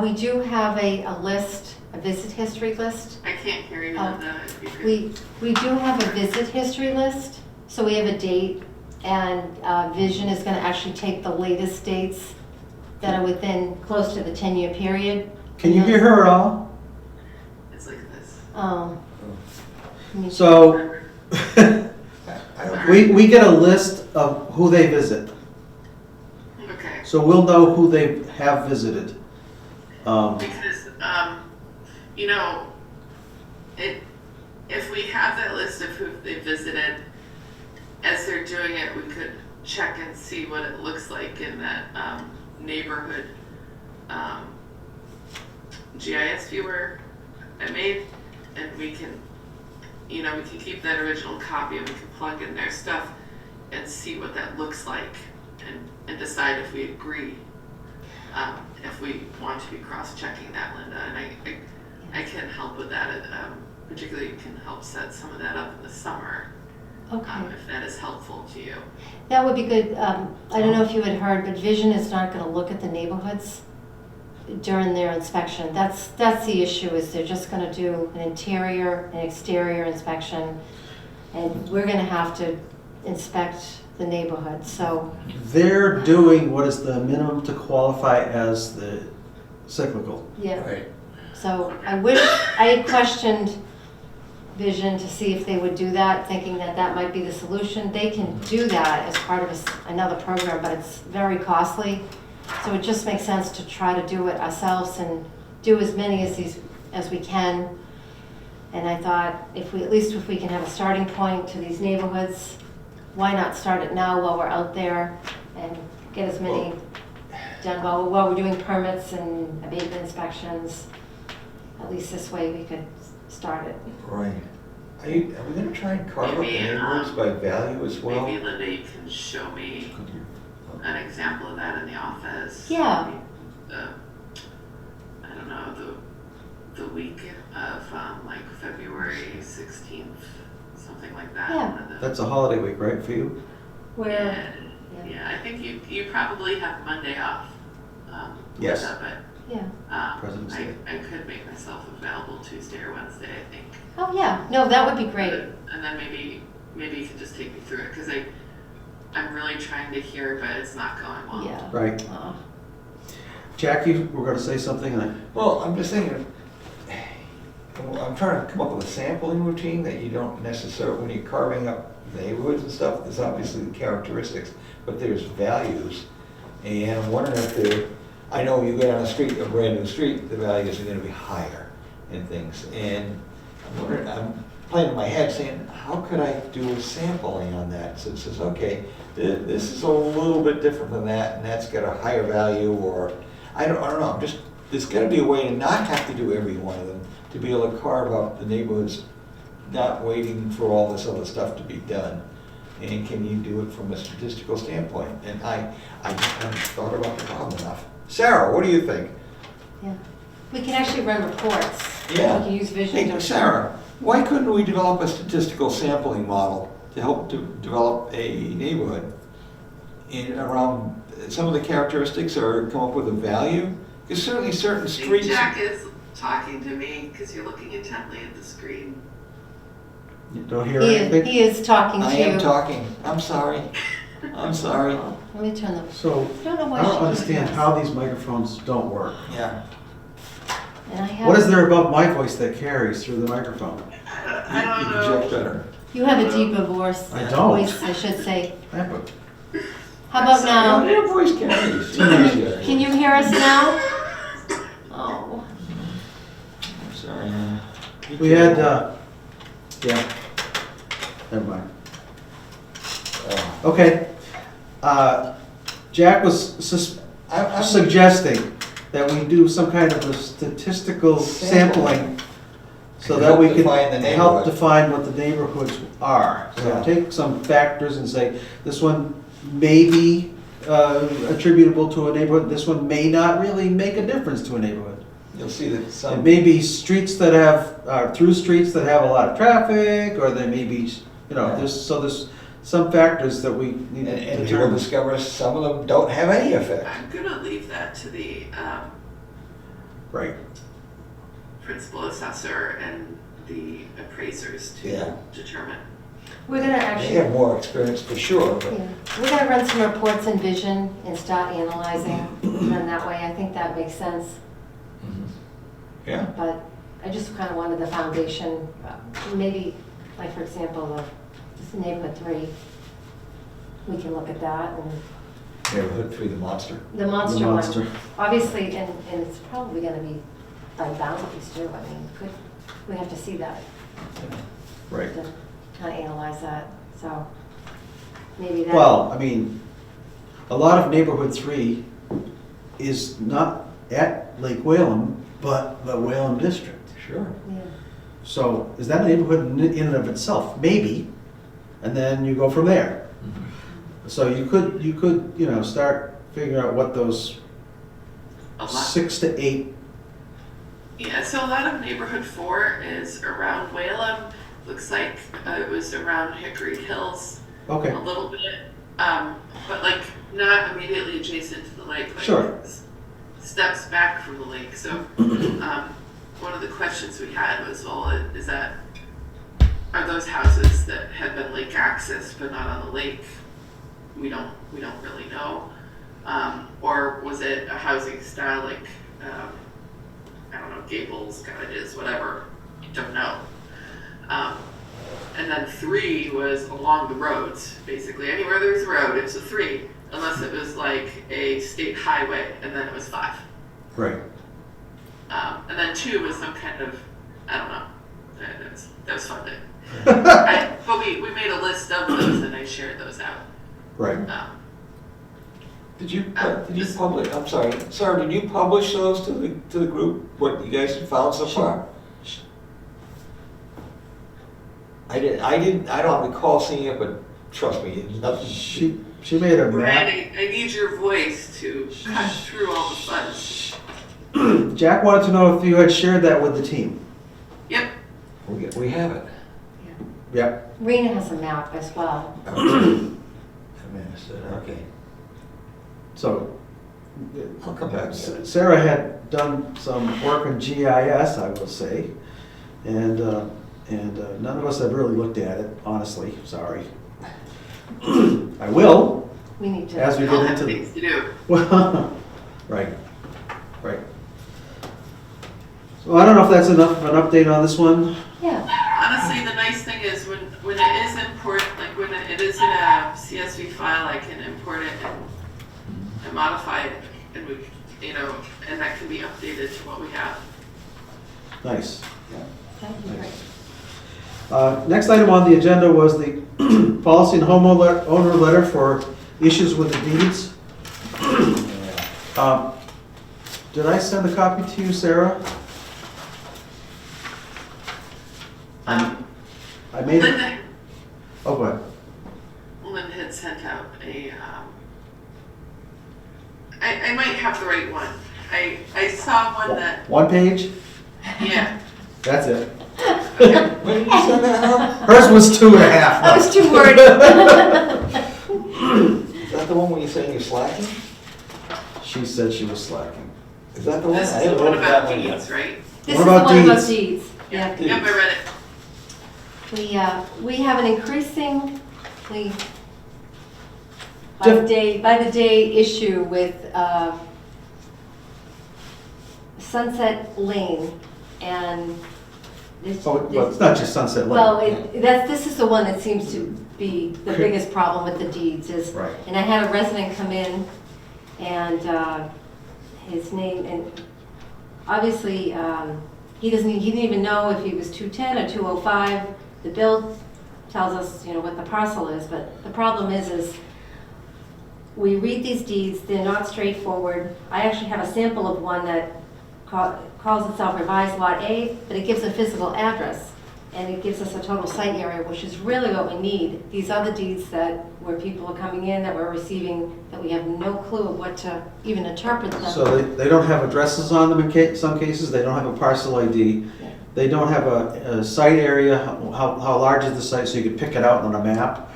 We do have a list, a visit history list. I can't hear you, Oh, Linda, if you could. We do have a visit history list, so we have a date, and Vision is gonna actually take the latest dates that are within, close to the 10-year period. Can you hear her at all? It's like this. Let me- So, I don't, we get a list of who they visit, Okay. so we'll know who they have visited. Because, you know, if we have that list of who they visited, as they're doing it, we could check and see what it looks like in that, neighborhood, GIS viewer I made, and we can, you know, we can keep that original copy and we can plug in their stuff and see what that looks like and decide if we agree. If we want to be cross-checking that, Linda, and I can help with that, particularly can help set some of that up in the summer, Okay, if that is helpful to you. that would be good. I don't know if you had heard, but Vision is not gonna look at the neighborhoods during their inspection. That's the issue, is they're just gonna do an interior and exterior inspection, and we're gonna have to inspect the neighborhood, so, They're doing what is the minimum to qualify as the cyclical. yeah. right. So I wish, I had questioned Vision to see if they would do that, thinking that that might be the solution. They can do that as part of another program, but it's very costly. So it just makes sense to try to do it ourselves and do as many as we can. And I thought, at least if we can have a starting point to these neighborhoods, why not start it now while we're out there and get as many done while we're doing permits and abatement inspections. At least this way we could start it. Right. Are we gonna try and carve up the Maybe, neighborhoods by value as well? Maybe, Linda, you can show me an example of that in the office. Yeah. Maybe I don't know, the week of, like February 16th, something like that. Yeah. one of the- That's a holiday week, right, for you? Where, Yeah, I think you probably have Monday off. Yes. Linda, but, yeah. President's Day. I could make myself available Tuesday or Wednesday, I think. Oh, yeah. No, that would be great. And then maybe you can just take me through it, because I'm really trying to hear, but it's not going well. Yeah. Right. Jackie, we're gonna say something, and Well, I'm just thinking, I'm trying to come up with a sampling routine that you don't necessarily, when you're carving up neighborhoods and stuff, there's obviously the characteristics, but there's values. And I'm wondering if I know you go down the street, a brand new street, the values are gonna be higher and things. And I'm wondering, I'm playing in my head saying, how could I do a sampling on that? So it says, okay, this is a little bit different than that, and that's got a higher value, or, I don't know, there's gotta be a way to not have to do every one of them, to be able to carve up the neighborhoods, not waiting for all this other stuff to be done. And can you do it from a statistical standpoint? And I just haven't thought about the problem enough. Sarah, what do you think? Yeah. We can actually run reports. Yeah. We can use Vision Hey, to. Sarah, why couldn't we develop a statistical sampling model to help to develop a neighborhood in around some of the characteristics, or come up with a value? Because certainly certain I think streets. Jack is talking to me, because you're looking intently at the screen. you don't hear anything? He is talking to I you. am talking, I'm sorry, I'm sorry. Oh, let me turn the, So, I don't know why I don't she understand does how these microphones don't work. Yeah. And I have. What is there about my voice that carries through the microphone? I don't You know. project better. You have a deeper voice. I don't. Voice, I should say. I have a- How about No, now? your voice carries. Can you hear us now? Oh, I'm sorry. Be We had, careful. yeah, never mind. Oh. Okay. Jack was, I'm suggesting that we do some kind of a statistical sampling so that we Help can define the help neighborhood. define what the neighborhoods are. So Yeah. take some factors and say, this one may be attributable to a neighborhood, this one may not really make a difference to a neighborhood. You'll see that It some, may be streets that have, through streets that have a lot of traffic, or there may be, Yeah. there's some factors that we need to and you will determine. discover some of them don't have any effect. I'm gonna leave that to the Right, principal assessor and the appraisers to Yeah. determine. We're gonna They actually, have more experience for sure, but yeah, we're gonna run some reports in Vision and start analyzing, and that way, I think that makes sense. yeah. But I just kind of wanted the foundation, maybe, like, for example, this neighborhood 3, we can look at that, and Neighborhood 3, the monster. the the monster monster. one. Obviously, and it's probably gonna be by boundaries too, I mean, we have to see that, Right. to kind of analyze that, so maybe that. Well, I mean, a lot of neighborhood 3 is not at Lake Whalen, but the Whalen district. Sure. Yeah. So is that a neighborhood in and of itself? Maybe, and then you go from there. So you could, start figuring out what those A lot. 6 to 8, Yeah, so a lot of neighborhood 4 is around Whalum. Looks like it was around Hickory Hills okay, a little bit, but like not immediately adjacent to the lake. Like Sure. Steps back from the lake. So one of the questions we had was, well, are those houses that had been lake access but not on the lake? We don't really know. Or was it a housing style like I don't know, gables, cottages, whatever? Don't know. And then 3 was along the roads, basically. Anywhere there's a road, it's a 3, unless it was like a state highway, and then it was 5. right. And then 2 was some kind of, I don't know, that was fun. But we made a list of those, and I shared those out. Right. Did you publish, I'm sorry, Sarah, did you publish those to the group, what you guys have found so far? I don't recall seeing it, but trust me, it's nothing. She made a Brad, map. I need your voice to cut through all the fuzz. Jack wanted to know if you had shared that with the team. Yep. We have it. Yep. Rena has a map as well. Okay, So I'll come back. to that. Sarah had done some work on GIS, I will say, and none of us have really looked at it, honestly, sorry. I will, We need to. as we We all get have into things to do. well, right. So I don't know if that's enough of an update on this one. Yeah, Honestly, the nice thing is when it is like when it is in a CSV file, I can import it and modify it, and and that can be updated to what we have. Nice. that'd be great. Next item on the agenda was the policy and homeowner letter for issues with the deeds. Did I send a copy to you, Sarah? I made it. Linda, Oh, go ahead. Linda had sent out a. I might have the right one. I saw one that, One page? yeah. That's it. When did you send that out? Hers was 2.5. I was too worried. Is that the one where you're saying you're slacking? She said she was slacking. Is that the one? This I is the haven't one looked at about that one yet. deeds, right? This What is the about one about deeds? deeds. Yeah. Yep, I read it. We have an increasingly by the day issue with Sunset Lane and this. Oh, well, it's not just Sunset Lane. Well, this is the one that seems to be the biggest problem with the deeds is. Right. And I had a resident come in and his name, and obviously he didn't even know if he was 210 or 205. The bill tells us, what the parcel is, but the problem is we read these deeds, they're not straightforward. I actually have a sample of one that calls itself Revised Lot A, but it gives a physical address, and it gives us a total site area, which is really what we need. These other deeds that, where people are coming in, that we're receiving, that we have no clue of what to even interpret them. So they don't have addresses on them in some cases, they don't have a parcel ID, Yeah. they don't have a site area, how large is the site so you could pick it out on a map.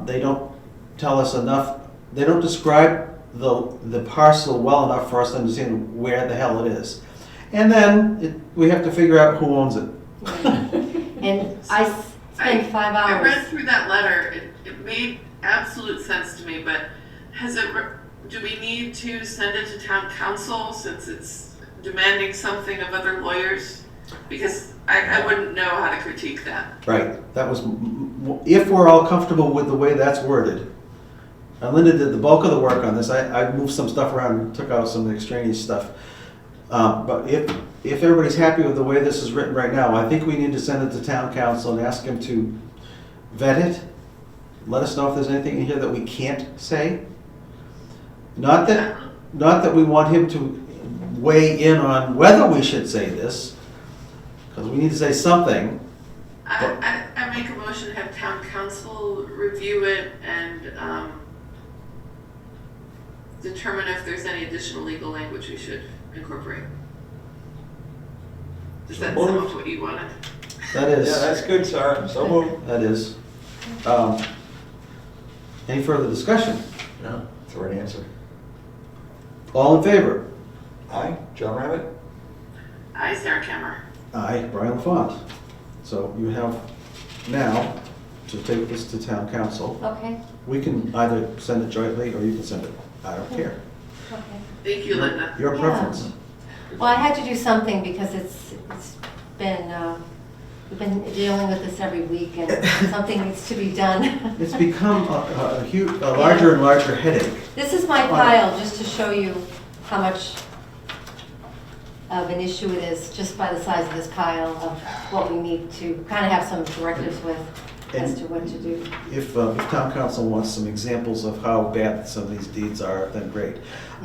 They don't tell us enough, they don't describe the parcel well enough for us to understand where the hell it is. And then we have to figure out who owns it. And I spent 5 I hours. read through that letter, it made absolute sense to me, but do we need to send it to town council since it's demanding something of other lawyers? Because I wouldn't know how to critique that. Right, that was, if we're all comfortable with the way that's worded. And Linda did the bulk of the work on this, I moved some stuff around and took out some extraneous stuff. But if everybody's happy with the way this is written right now, I think we need to send it to town council and ask him to vet it. Let us know if there's anything in here that we can't say. Not that we want him to weigh in on whether we should say this, because we need to say something. I make a motion to have town council review it and determine if there's any additional legal language we should incorporate. Does that So sound moved. what you wanted? That is. Yeah, that's good, Sarah, so moved. That is. Any further discussion? No, that's the right answer. All in favor? Aye, John Rabbit? Aye, Sarah Cammer. Aye, Brian LaFont. So you have now to take this to town council. Okay, We can either send it jointly or you can send it, I don't care. okay. Thank you, Linda. Your Yeah. preference. Well, I had to do something because it's been, we've been dealing with this every week and something needs to be done. It's become a huge, a larger and larger headache. This is my pile, just to show you how much of an issue it is, just by the size of this pile of what we need to kind of have some directives with as to what to do. If town council wants some examples of how bad some of these deeds are, then great.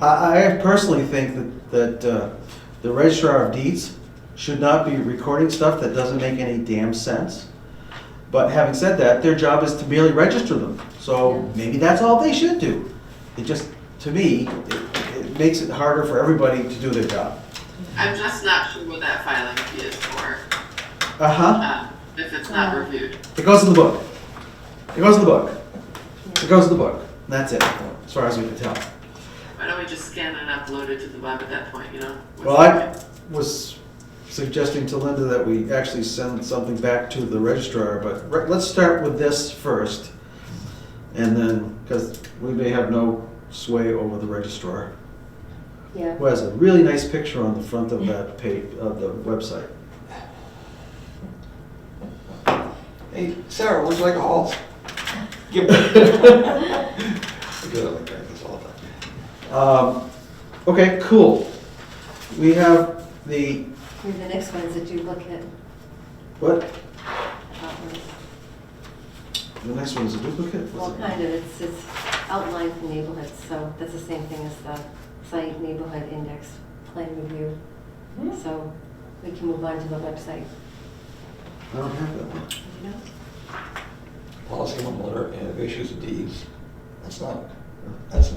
I personally think that the registrar of deeds should not be recording stuff that doesn't make any damn sense. But having said that, their job is to merely register them. So maybe that's all they should do. It just, to me, it makes it harder for everybody to do their job. I'm just not sure what that filing fee is for, Uh-huh. if it's not reviewed. It goes in the book. It goes in the book. It goes in the book. That's it, as far as we can tell. Why don't we just scan and upload it to the web at that point, you know? Well, I was suggesting to Linda that we actually send something back to the registrar, but let's start with this first. And then, because we may have no sway over the registrar, Yeah. who has a really nice picture on the front of that page, of the website. Hey, Sarah, would you like a Halls? Give me. I do like this all the time. Okay, cool. We have the, The next one is a duplicate. what? The next one is a duplicate? Well, What's it? kind of, it's outlined for neighborhoods, so that's the same thing as the site neighborhood index plan review. So we can move on to the website. I don't have that one. You know? Policy one letter and of issues of deeds. That's not, that's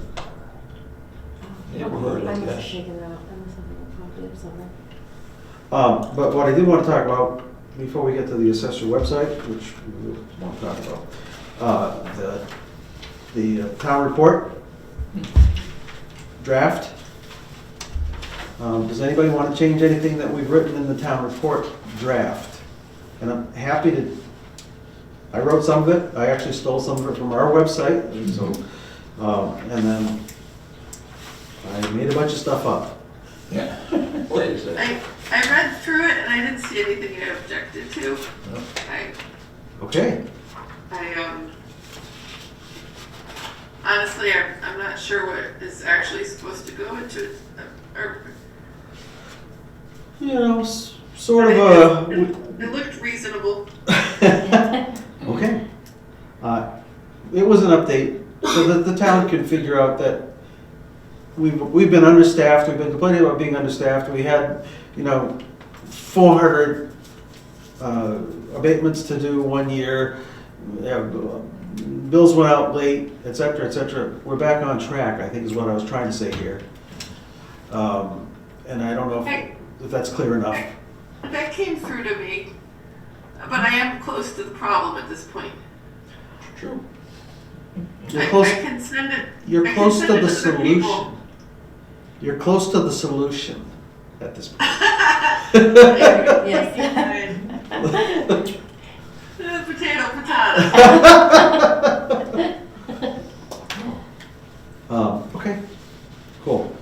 neighborhood, I I must have guess. taken that out, I must have made a copy of something. But what I did want to talk about, before we get to the assessor website, which we won't talk about, the town report draft. Does anybody want to change anything that we've written in the town report draft? And I'm happy to, I wrote some of it, I actually stole some of it from our website, and so, and then I made a bunch of stuff up. Yeah. Wait a second. I read through it and I didn't see anything I objected to. Okay, Honestly, I'm not sure what is actually supposed to go into it, or. you know, sort of a. It looked reasonable. Okay. It was an update. so that the town can figure out that we've been understaffed, we've been complaining about being understaffed, we had, 400 abatements to do 1 year, bills went out late, et cetera, et cetera. We're back on track, I think is what I was trying to say here. And I don't know if that's clear enough. That came through to me, but I am close to the problem at this point. True. You're close, I can send it. you're I can close send to it the other people. solution. You're close to the solution at this point. Yes. Potato. Okay, cool.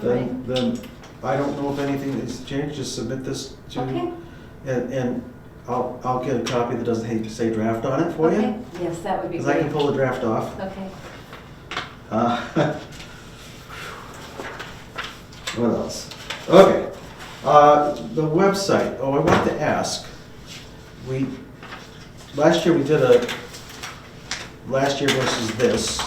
Alright. Then I don't know if anything has changed, just submit this to, Okay, and I'll get a copy that doesn't hate to say draft on it for you. okay, yes, that would be Because I great. can pull the draft off. Okay, What else? Okay, the website, I want to ask, last year we did a last year versus this,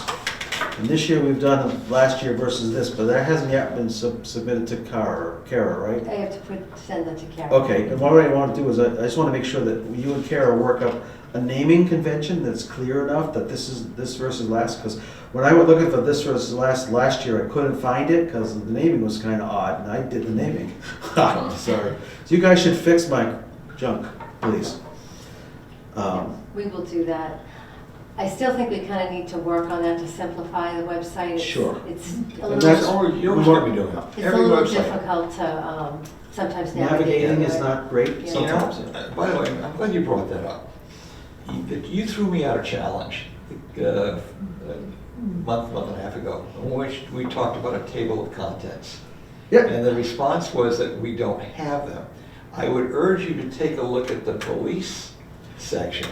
and this year we've done a last year versus this, but that hasn't yet been submitted to Kara, right? I have to send that to Karen. Okay, and what I want to do is, I just want to make sure that you and Kara work up a naming convention that's clear enough that this is this versus last, because when I went looking for this versus last year, I couldn't find it, because the naming was kind of odd, and I did the naming. Sorry. So you guys should fix my junk, please. We will do that. I still think we kind of need to work on that to simplify the website. Sure. It's a And little, that's- You're always gonna be doing that. it's a Every little website. difficult to sometimes navigate. Navigating is through it. not great Yeah. sometimes. By the way, I'm glad you brought that up. You threw me out a challenge, I think, a month and a half ago, in which we talked about a table of contents. Yep. And the response was that we don't have them. I would urge you to take a look at the police section,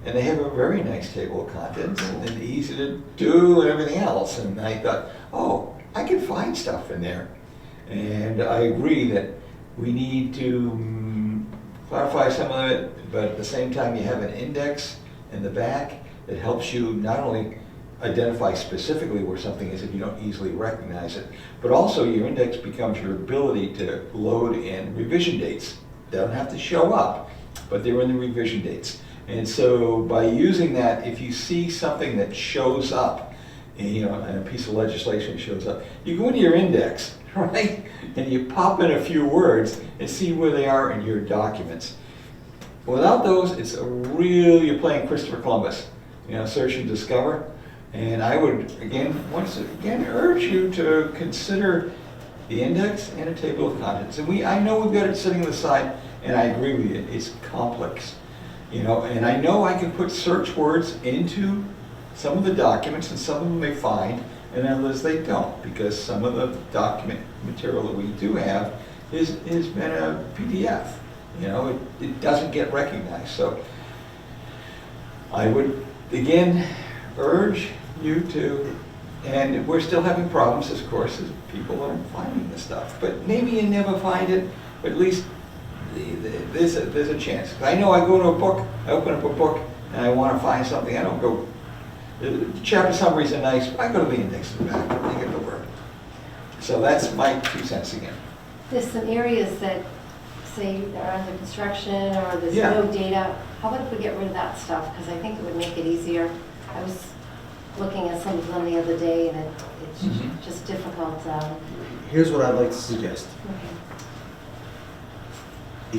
and they have a very nice table of contents, and easy to do and everything else. And I thought, oh, I can find stuff in there. And I agree that we need to clarify some of it, but at the same time, you have an index in the back that helps you not only identify specifically where something is if you don't easily recognize it, but also your index becomes your ability to load in revision dates. They don't have to show up, but they're in the revision dates. And so by using that, if you see something that shows up, and a piece of legislation shows up, you go into your index, right? And you pop in a few words and see where they are in your documents. Without those, it's you're playing Christopher Columbus, search and discover. And I would, once again, urge you to consider the index and a table of contents. And I know we've got it sitting on the side, and I agree with you, it's complex. And I know I can put search words into some of the documents, and some of them they find, and others they don't, because some of the document material that we do have has been a PDF. It doesn't get recognized. So I would, again, urge you to, and we're still having problems, of course, as people aren't finding this stuff. But maybe you never find it, but at least there's a chance. I know I go to a book, I open up a book, and I want to find something. I don't go, the chapter summaries are nice, but I go to the index in the back, and I get the word. So that's my 2 cents again. There's some areas that say are under construction or there's Yeah. no data. How about if we get rid of that stuff? Because I think it would make it easier. I was looking at some of them the other day and it's Mhm. just difficult. Here's what I'd like to suggest. Okay.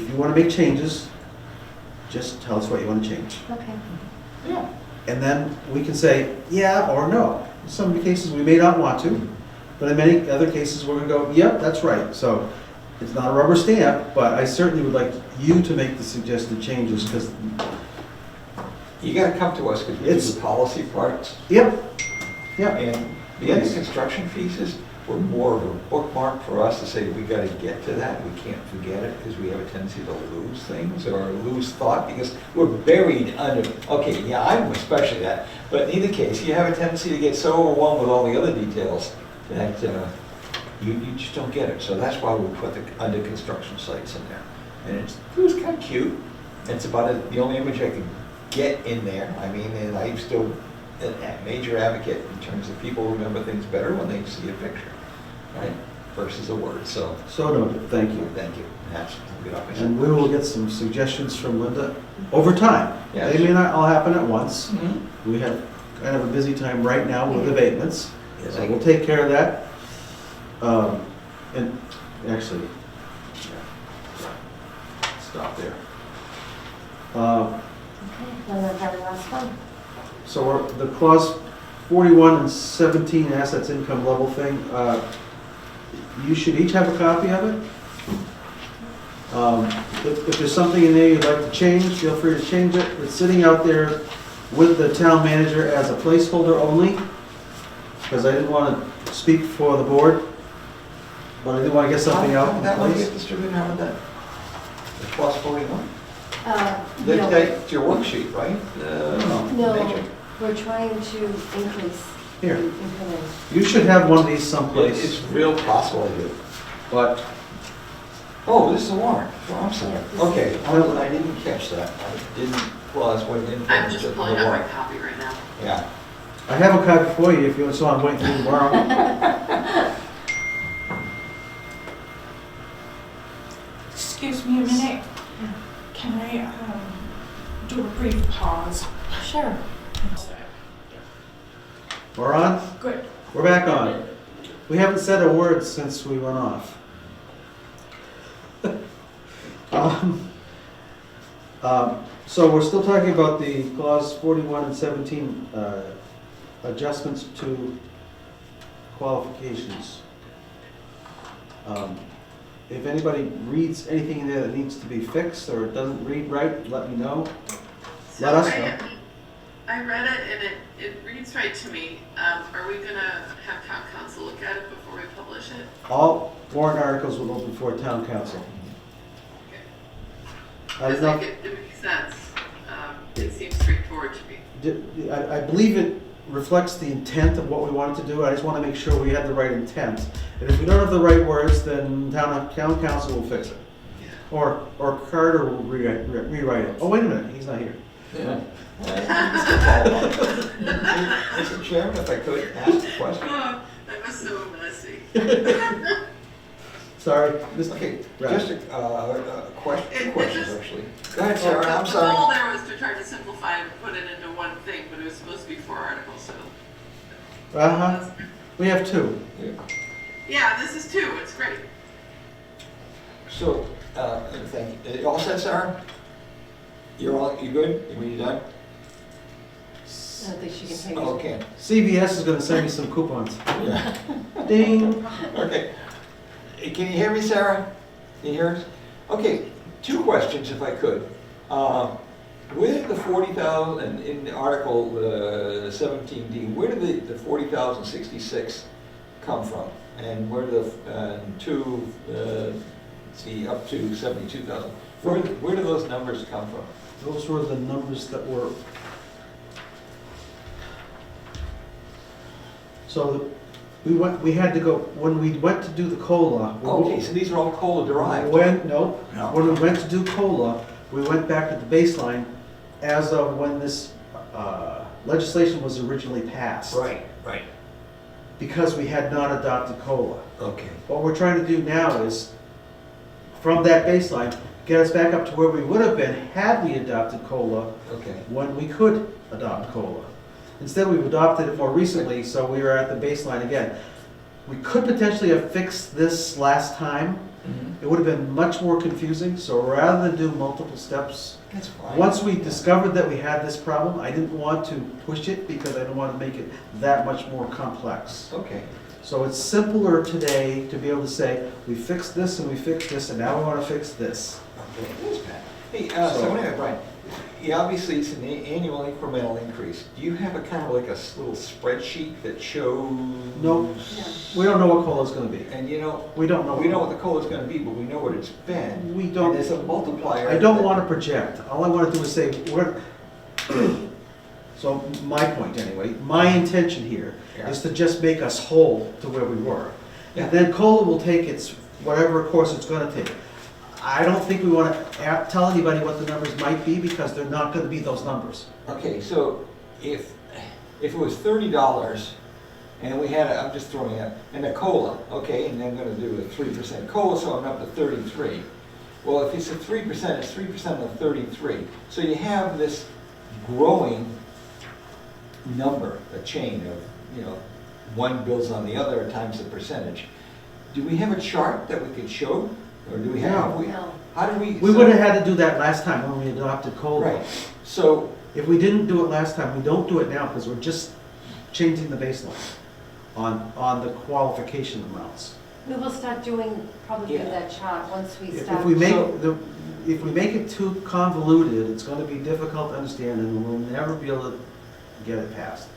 If you want to make changes, just tell us what you want to change. Okay. Yeah. And then we can say, yeah or no. In some cases, we may not want to, but in many other cases, we're going to go, yep, that's right. So it's not a rubber stamp, but I certainly would like you to make the suggested changes, because, You gotta come to us because we do It's- the policy parts. yep, yep. And the other construction pieces were more of a bookmark for us to say, we gotta get to that, we can't forget it, because we have a tendency to lose things or lose thought, because we're buried under, okay, yeah, I'm especially that, but in either case, you have a tendency to get so overwhelmed with all the other details that you just don't get it. So that's why we put the under construction sites in there. And it was kind of cute. It's about the only image I could get in there. I mean, and I still a major advocate in terms of people remember things better when they see a picture, right, versus a word, so. So noted, thank you. Thank you, that's a good And we option. will get some suggestions from Linda over time. Yes. They may not all happen at once. Mhm. We have kind of a busy time right now with abatements, Yes, so I- we'll take care of that. And actually, stop there. Okay, then the very last one. So the clause 41 and 17 assets income level thing, you should each have a copy of it. If there's something in there you'd like to change, feel free to change it. It's sitting out there with the town manager as a placeholder only, because I didn't want to speak for the board, but I didn't want to get something out in That one place. get distributed, how would that? The plus 41? No, That's your worksheet, right? No. Major. we're trying to increase the Here. increment. You should have one of these someplace, It's real possible I do. but Oh, this is a warrant, oh, I'm sorry. Yeah, this Okay, is- I didn't catch that, I didn't, well, that's what it I'm just pulling up my copy right now. Yeah, I have a copy for you if you so I'm waiting for you tomorrow. Excuse me a minute. Can I do a brief pause? Sure. We're on? Good. We're back on. We haven't said a word since we went off. So we're still talking about the clause 41 and 17 adjustments to qualifications. If anybody reads anything in there that needs to be fixed or it doesn't read right, let me know. So Let us I- know. I read it and it reads right to me. Are we gonna have town council look at it before we publish it? All warrant articles will go before town council. I Because don't know, like it makes sense. It seems straightforward to me. I believe it reflects the intent of what we wanted to do. I just want to make sure we had the right intent. And if we don't have the right words, then town council will fix it. Or Carter will rewrite it. Oh, wait a minute, he's not here. yeah. Mr. Chairman, if I could ask a question? Oh, that was so messy. Sorry, Mr. Okay, Right. just a question, two It questions just- actually. Go ahead, Sarah, I'm The sorry. goal there was to try to simplify and put it into one thing, but it was supposed to be 4 articles, so. Uh-huh, we have two. Yeah. Yeah, this is 2, it's great. So, thank you. You all set, Sarah? You good? You done? I don't think she can take it. Okay, CVS is gonna send me some coupons. yeah, Ding. okay. Can you hear me, Sarah? Can you hear us? Okay, 2 questions if I could. With the 40,000, in Article 17D, where did the 40,066 come from? And where did the, up to 72,000, where do those numbers come from? Those were the numbers that were. So we had to go, when we went to do the COLA. Okay, so these are all COLA derived? No, No. when we went to do COLA, we went back to the baseline as of when this legislation was originally passed. Right, right, Because we had not adopted COLA. okay. What we're trying to do now is, from that baseline, get us back up to where we would have been had we adopted COLA Okay, when we could adopt COLA. Instead, we've adopted it more recently, so we are at the baseline again. We could potentially have fixed this last time. It would have been much more confusing, so rather than do multiple steps, that's fine. once we discovered that we had this problem, I didn't want to push it because I didn't want to make it that much more complex. Okay, So it's simpler today to be able to say, we fixed this and we fixed this, and now we want to fix this. okay, thanks, Pat. Hey, so anyway, Brian, yeah, obviously it's an annual incremental increase. Do you have a kind of like a little spreadsheet that shows? Nope. We don't know what COLA's gonna be. And you know, We don't know. we know what the COLA's gonna be, but we know what it's been. We And don't, there's a multiplier. I don't that- want to project. All I want to do is say, so my point anyway, my intention here Yeah. is to just make us whole to where we were. Yeah. And then COLA will take its, whatever course it's gonna take. I don't think we want to tell anybody what the numbers might be because they're not gonna be those numbers. Okay, so if if it was $30 and we had, I'm just throwing it, and a COLA, okay, and I'm gonna do a 3% COLA, so I'm up to 33. Well, if it's a 3%, it's 3% of 33. So you have this growing number, a chain of, one builds on the other times the percentage. Do we have a chart that we could show? Or do we have? No. No. How do we? We would have had to do that last time when we adopted COLA. Right, so, If we didn't do it last time, we don't do it now because we're just changing the baseline on the qualification amounts. We will start doing, probably Yeah. that chart once we If start. if we make, So- if we make it too convoluted, it's gonna be difficult to understand and we'll never be able to get it passed.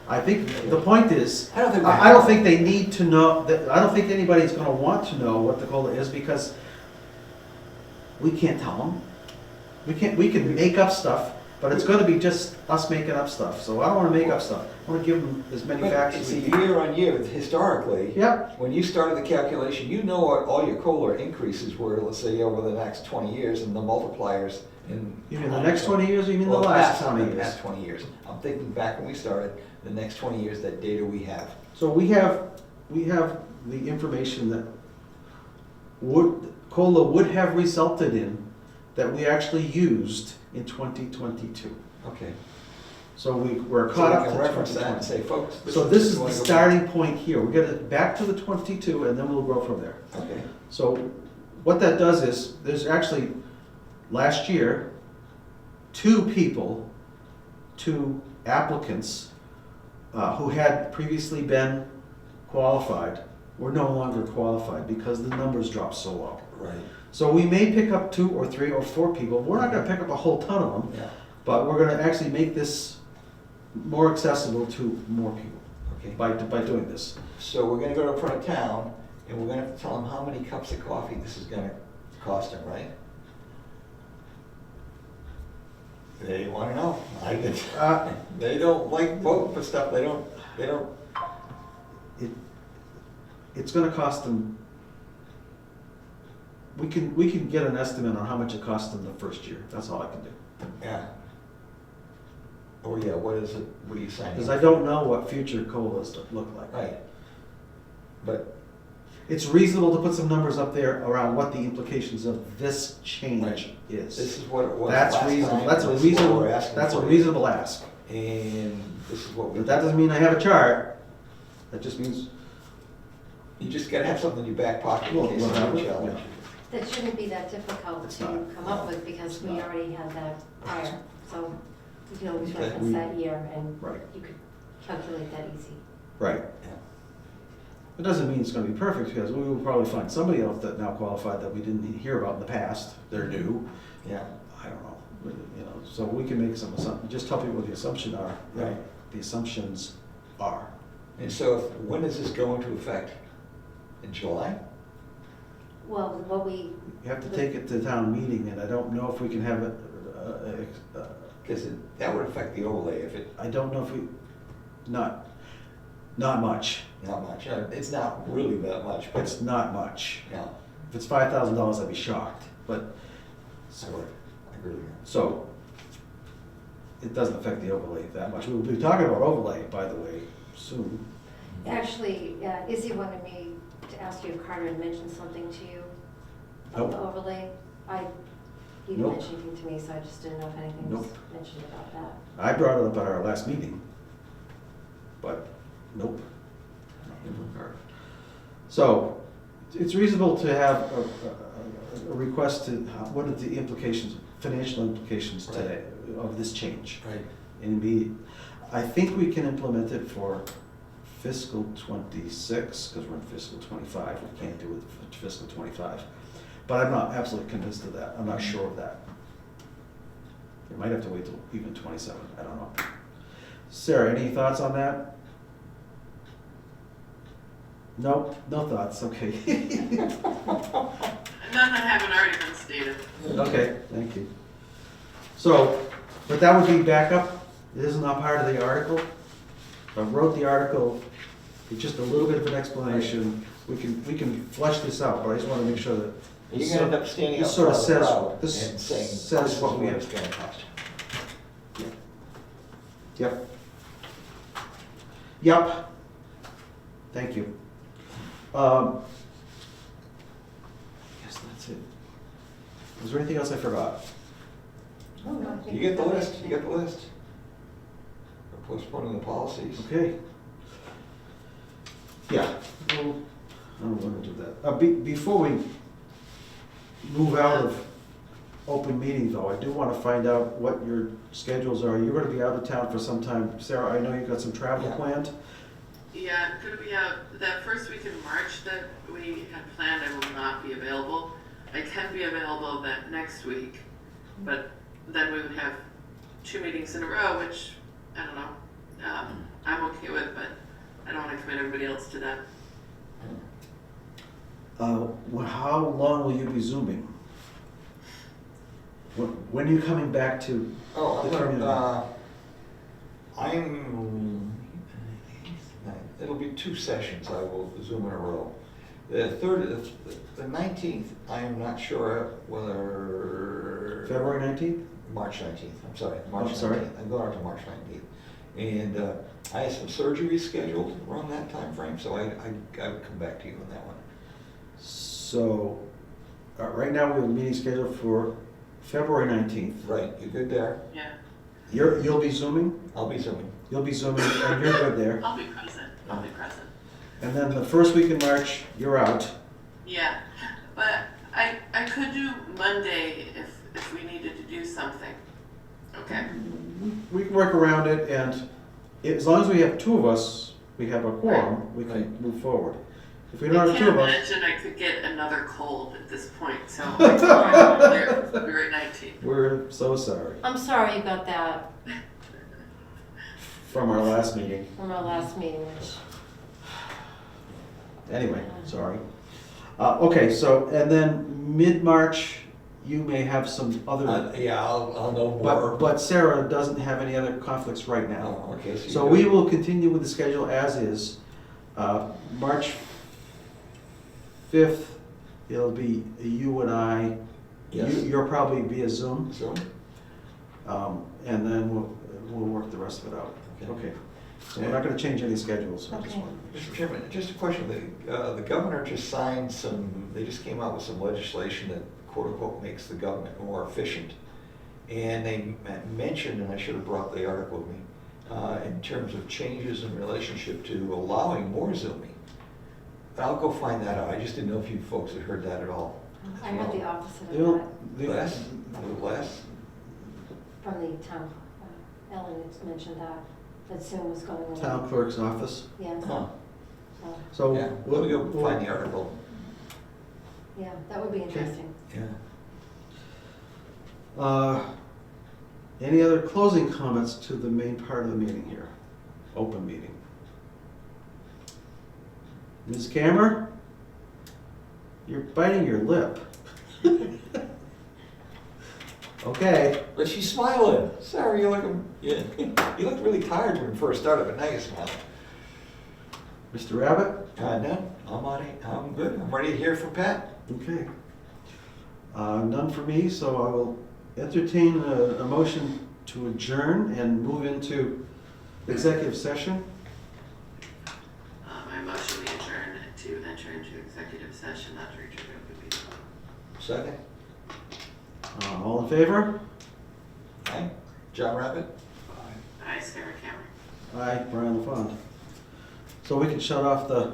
I think, the point is, I don't think. I don't think they need to know, I don't think anybody's gonna want to know what the COLA is because we can't tell them. We can make up stuff, but it's gonna be just us making up stuff. So I don't wanna make up stuff. I wanna give them as many But facts it's as a we can. year on year, historically. Yep, When you started the calculation, you know what all your COLA increases were, let's say, over the next 20 years, and the multipliers in. you mean the next 20 years or you mean the Well, last past, 20 the years? past 20 years. I'm thinking back when we started, the next 20 years, that data we have. So we have the information that COLA would have resulted in that we actually used in 2022. Okay. So we're So caught we up to can reference that and 2020. say, folks. So this is what the I go starting point here. We get it back to the 22 and then we'll go from there. back. Okay. So what that does is, there's actually, last year, two applicants who had previously been qualified were no longer qualified because the numbers dropped so low. Right. So we may pick up 2 or 3 or 4 people. We're not gonna pick up a whole ton of them, Yeah. but we're gonna actually make this more accessible to more people Okay. by doing this. So we're gonna go to front of town, and we're gonna have to tell them how many cups of coffee this is gonna cost them, right? They wanna know. Uh, They don't like voting for stuff, they don't, It's gonna cost them, we can get an estimate on how much it costs them the first year. That's all I can do. yeah. Oh, yeah, what is it, what are you saying? Because I don't know what future COLAs look like. Right. But, It's reasonable to put some numbers up there around what the implications of this change Right. is. this is what it was That's last reasonable, time, that's a this is what reasonable, we're asking that's a for. reasonable ask. And this is what we. But that doesn't mean I have a chart. That just means, You just gotta have something in your back pocket in Well, case well, there's a yeah. challenge. That shouldn't be that difficult It's to not. come up with because It's we not. already had that prior. So you can always Okay. reference that year and right, you could calculate that easy. right. Yeah. It doesn't mean it's gonna be perfect, because we will probably find somebody else that now qualified that we didn't hear about in the past. They're new. Yeah, I don't know, so we can make some assumptions, just tell people what the assumption are. Right. The assumptions are. and so when does this go into effect? In July? Well, what we, You have to take it to town meeting, and I don't know if we can have it, Because that would affect the overlay if it, I don't know if we, not much. not much, it's not really that much, but It's not much. yeah, If it's $5,000, I'd be shocked, but, I would, I agree with you. so, it doesn't affect the overlay that much. We'll be talking about overlay, by the way, soon. actually, Izzy wanted me to ask you if Carter had mentioned something to you about the Nope. overlay. He didn't Nope. mention anything to me, so I just didn't know if anything was Nope. mentioned about that. I brought it up at our last meeting, but nope. So, it's reasonable to have a request to, what are the implications, financial implications today of this change? Right. And I think we can implement it for fiscal '26, because we're in fiscal '25, we can't do it for fiscal '25. But I'm not absolutely convinced of that, I'm not sure of that. We might have to wait till even '27, I don't know. Sarah, any thoughts on that? Nope, no thoughts, okay. None that haven't already been stated. Okay, thank you. So, but that would be backup, it is not part of the article. I wrote the article, it's just a little bit of an explanation, we can flesh this out, but I just wanna make sure that. You're gonna end up standing up This front sort of of the says- crowd this and saying, says this is what we what have. it's gonna cost. Yep. Yep. Thank you. Yes, that's it. Was there anything else I forgot? Oh, no, I think You get the that's list, it. you get the list. We're postponing the policies. Okay. Yeah, well, I don't want to do that. Before we move out of open meeting though, I do want to find out what your schedules are. You're going to be out of town for some time. Sarah, I know you've got some travel Yeah. planned. Yeah, I'm gonna be out, that first week in March that we had planned, I will not be available. I can be available that next week, but then we would have 2 meetings in a row, which, I don't know, I'm okay with, but I don't wanna commit everybody else to that. How long will you be Zooming? When are you coming back to? Oh, I'm The community. it'll be 2 sessions I will Zoom in a row. The 19th, I am not sure whether. February 19th? March 19th, I'm sorry, March 19th. I'm sorry? I'm going out to March 19th. And I have some surgery scheduled around that time frame, so I would come back to you on that one. So, right now we have a meeting scheduled for February 19th. Right, you good there? Yeah, You'll be Zooming? I'll be Zooming. You'll be Zooming and you're good there. I'll be present, I'll be present. And then the first week in March, you're out. Yeah, but I could do Monday if we needed to do something. Okay, We can work around it and as long as we have 2 of us, we have a quorum, we can Right. move forward. If we I don't have 2 can't of us, imagine I could get another cold at this point, so I'm there for February 19th. we're so sorry I'm sorry about that from our last meeting. from our last meeting, which, Anyway, sorry. Okay, so, and then mid-March, you may have some other, Yeah, I'll know more. but Sarah doesn't have any other conflicts right now. Oh, okay, so So you we do- will continue with the schedule as is. March 5th, it'll be you and I. Yes. You'll probably via Zoom, Zoom? and then we'll work the rest of it out. Okay. Okay, so we're not gonna change any schedules. I just Okay. want- Mr. Chairman, just a question, the governor just signed they just came out with some legislation that quote unquote makes the government more efficient. And they mentioned, and I should have brought the article with me, in terms of changes in relationship to allowing more Zooming. I'll go find that out, I just didn't know if you folks had heard that at all. I heard the opposite of They'll- that they- Less, less? from the town. Ellen had mentioned that Zoom was going away. Town clerk's office. Yeah, Huh, so, So. yeah, let me go find the article. yeah, that would be interesting. Yeah. Any other closing comments to the main part of the meeting here? Open meeting. Ms. Cammer? You're biting your lip. Okay, But she's smiling. Sarah, you looked really tired when we first started, but now you're smiling. Mr. Rabbit? No, I'm good. I'm ready to hear from Pat. Okay. None for me, so I will entertain a motion to adjourn and move into executive session. My motion we adjourn to enter into executive session, not to return to open meeting. Second. All in favor? Aye. John Rabbit? Aye, Sarah Cameron. Aye, Brian LaFond. So we can shut off the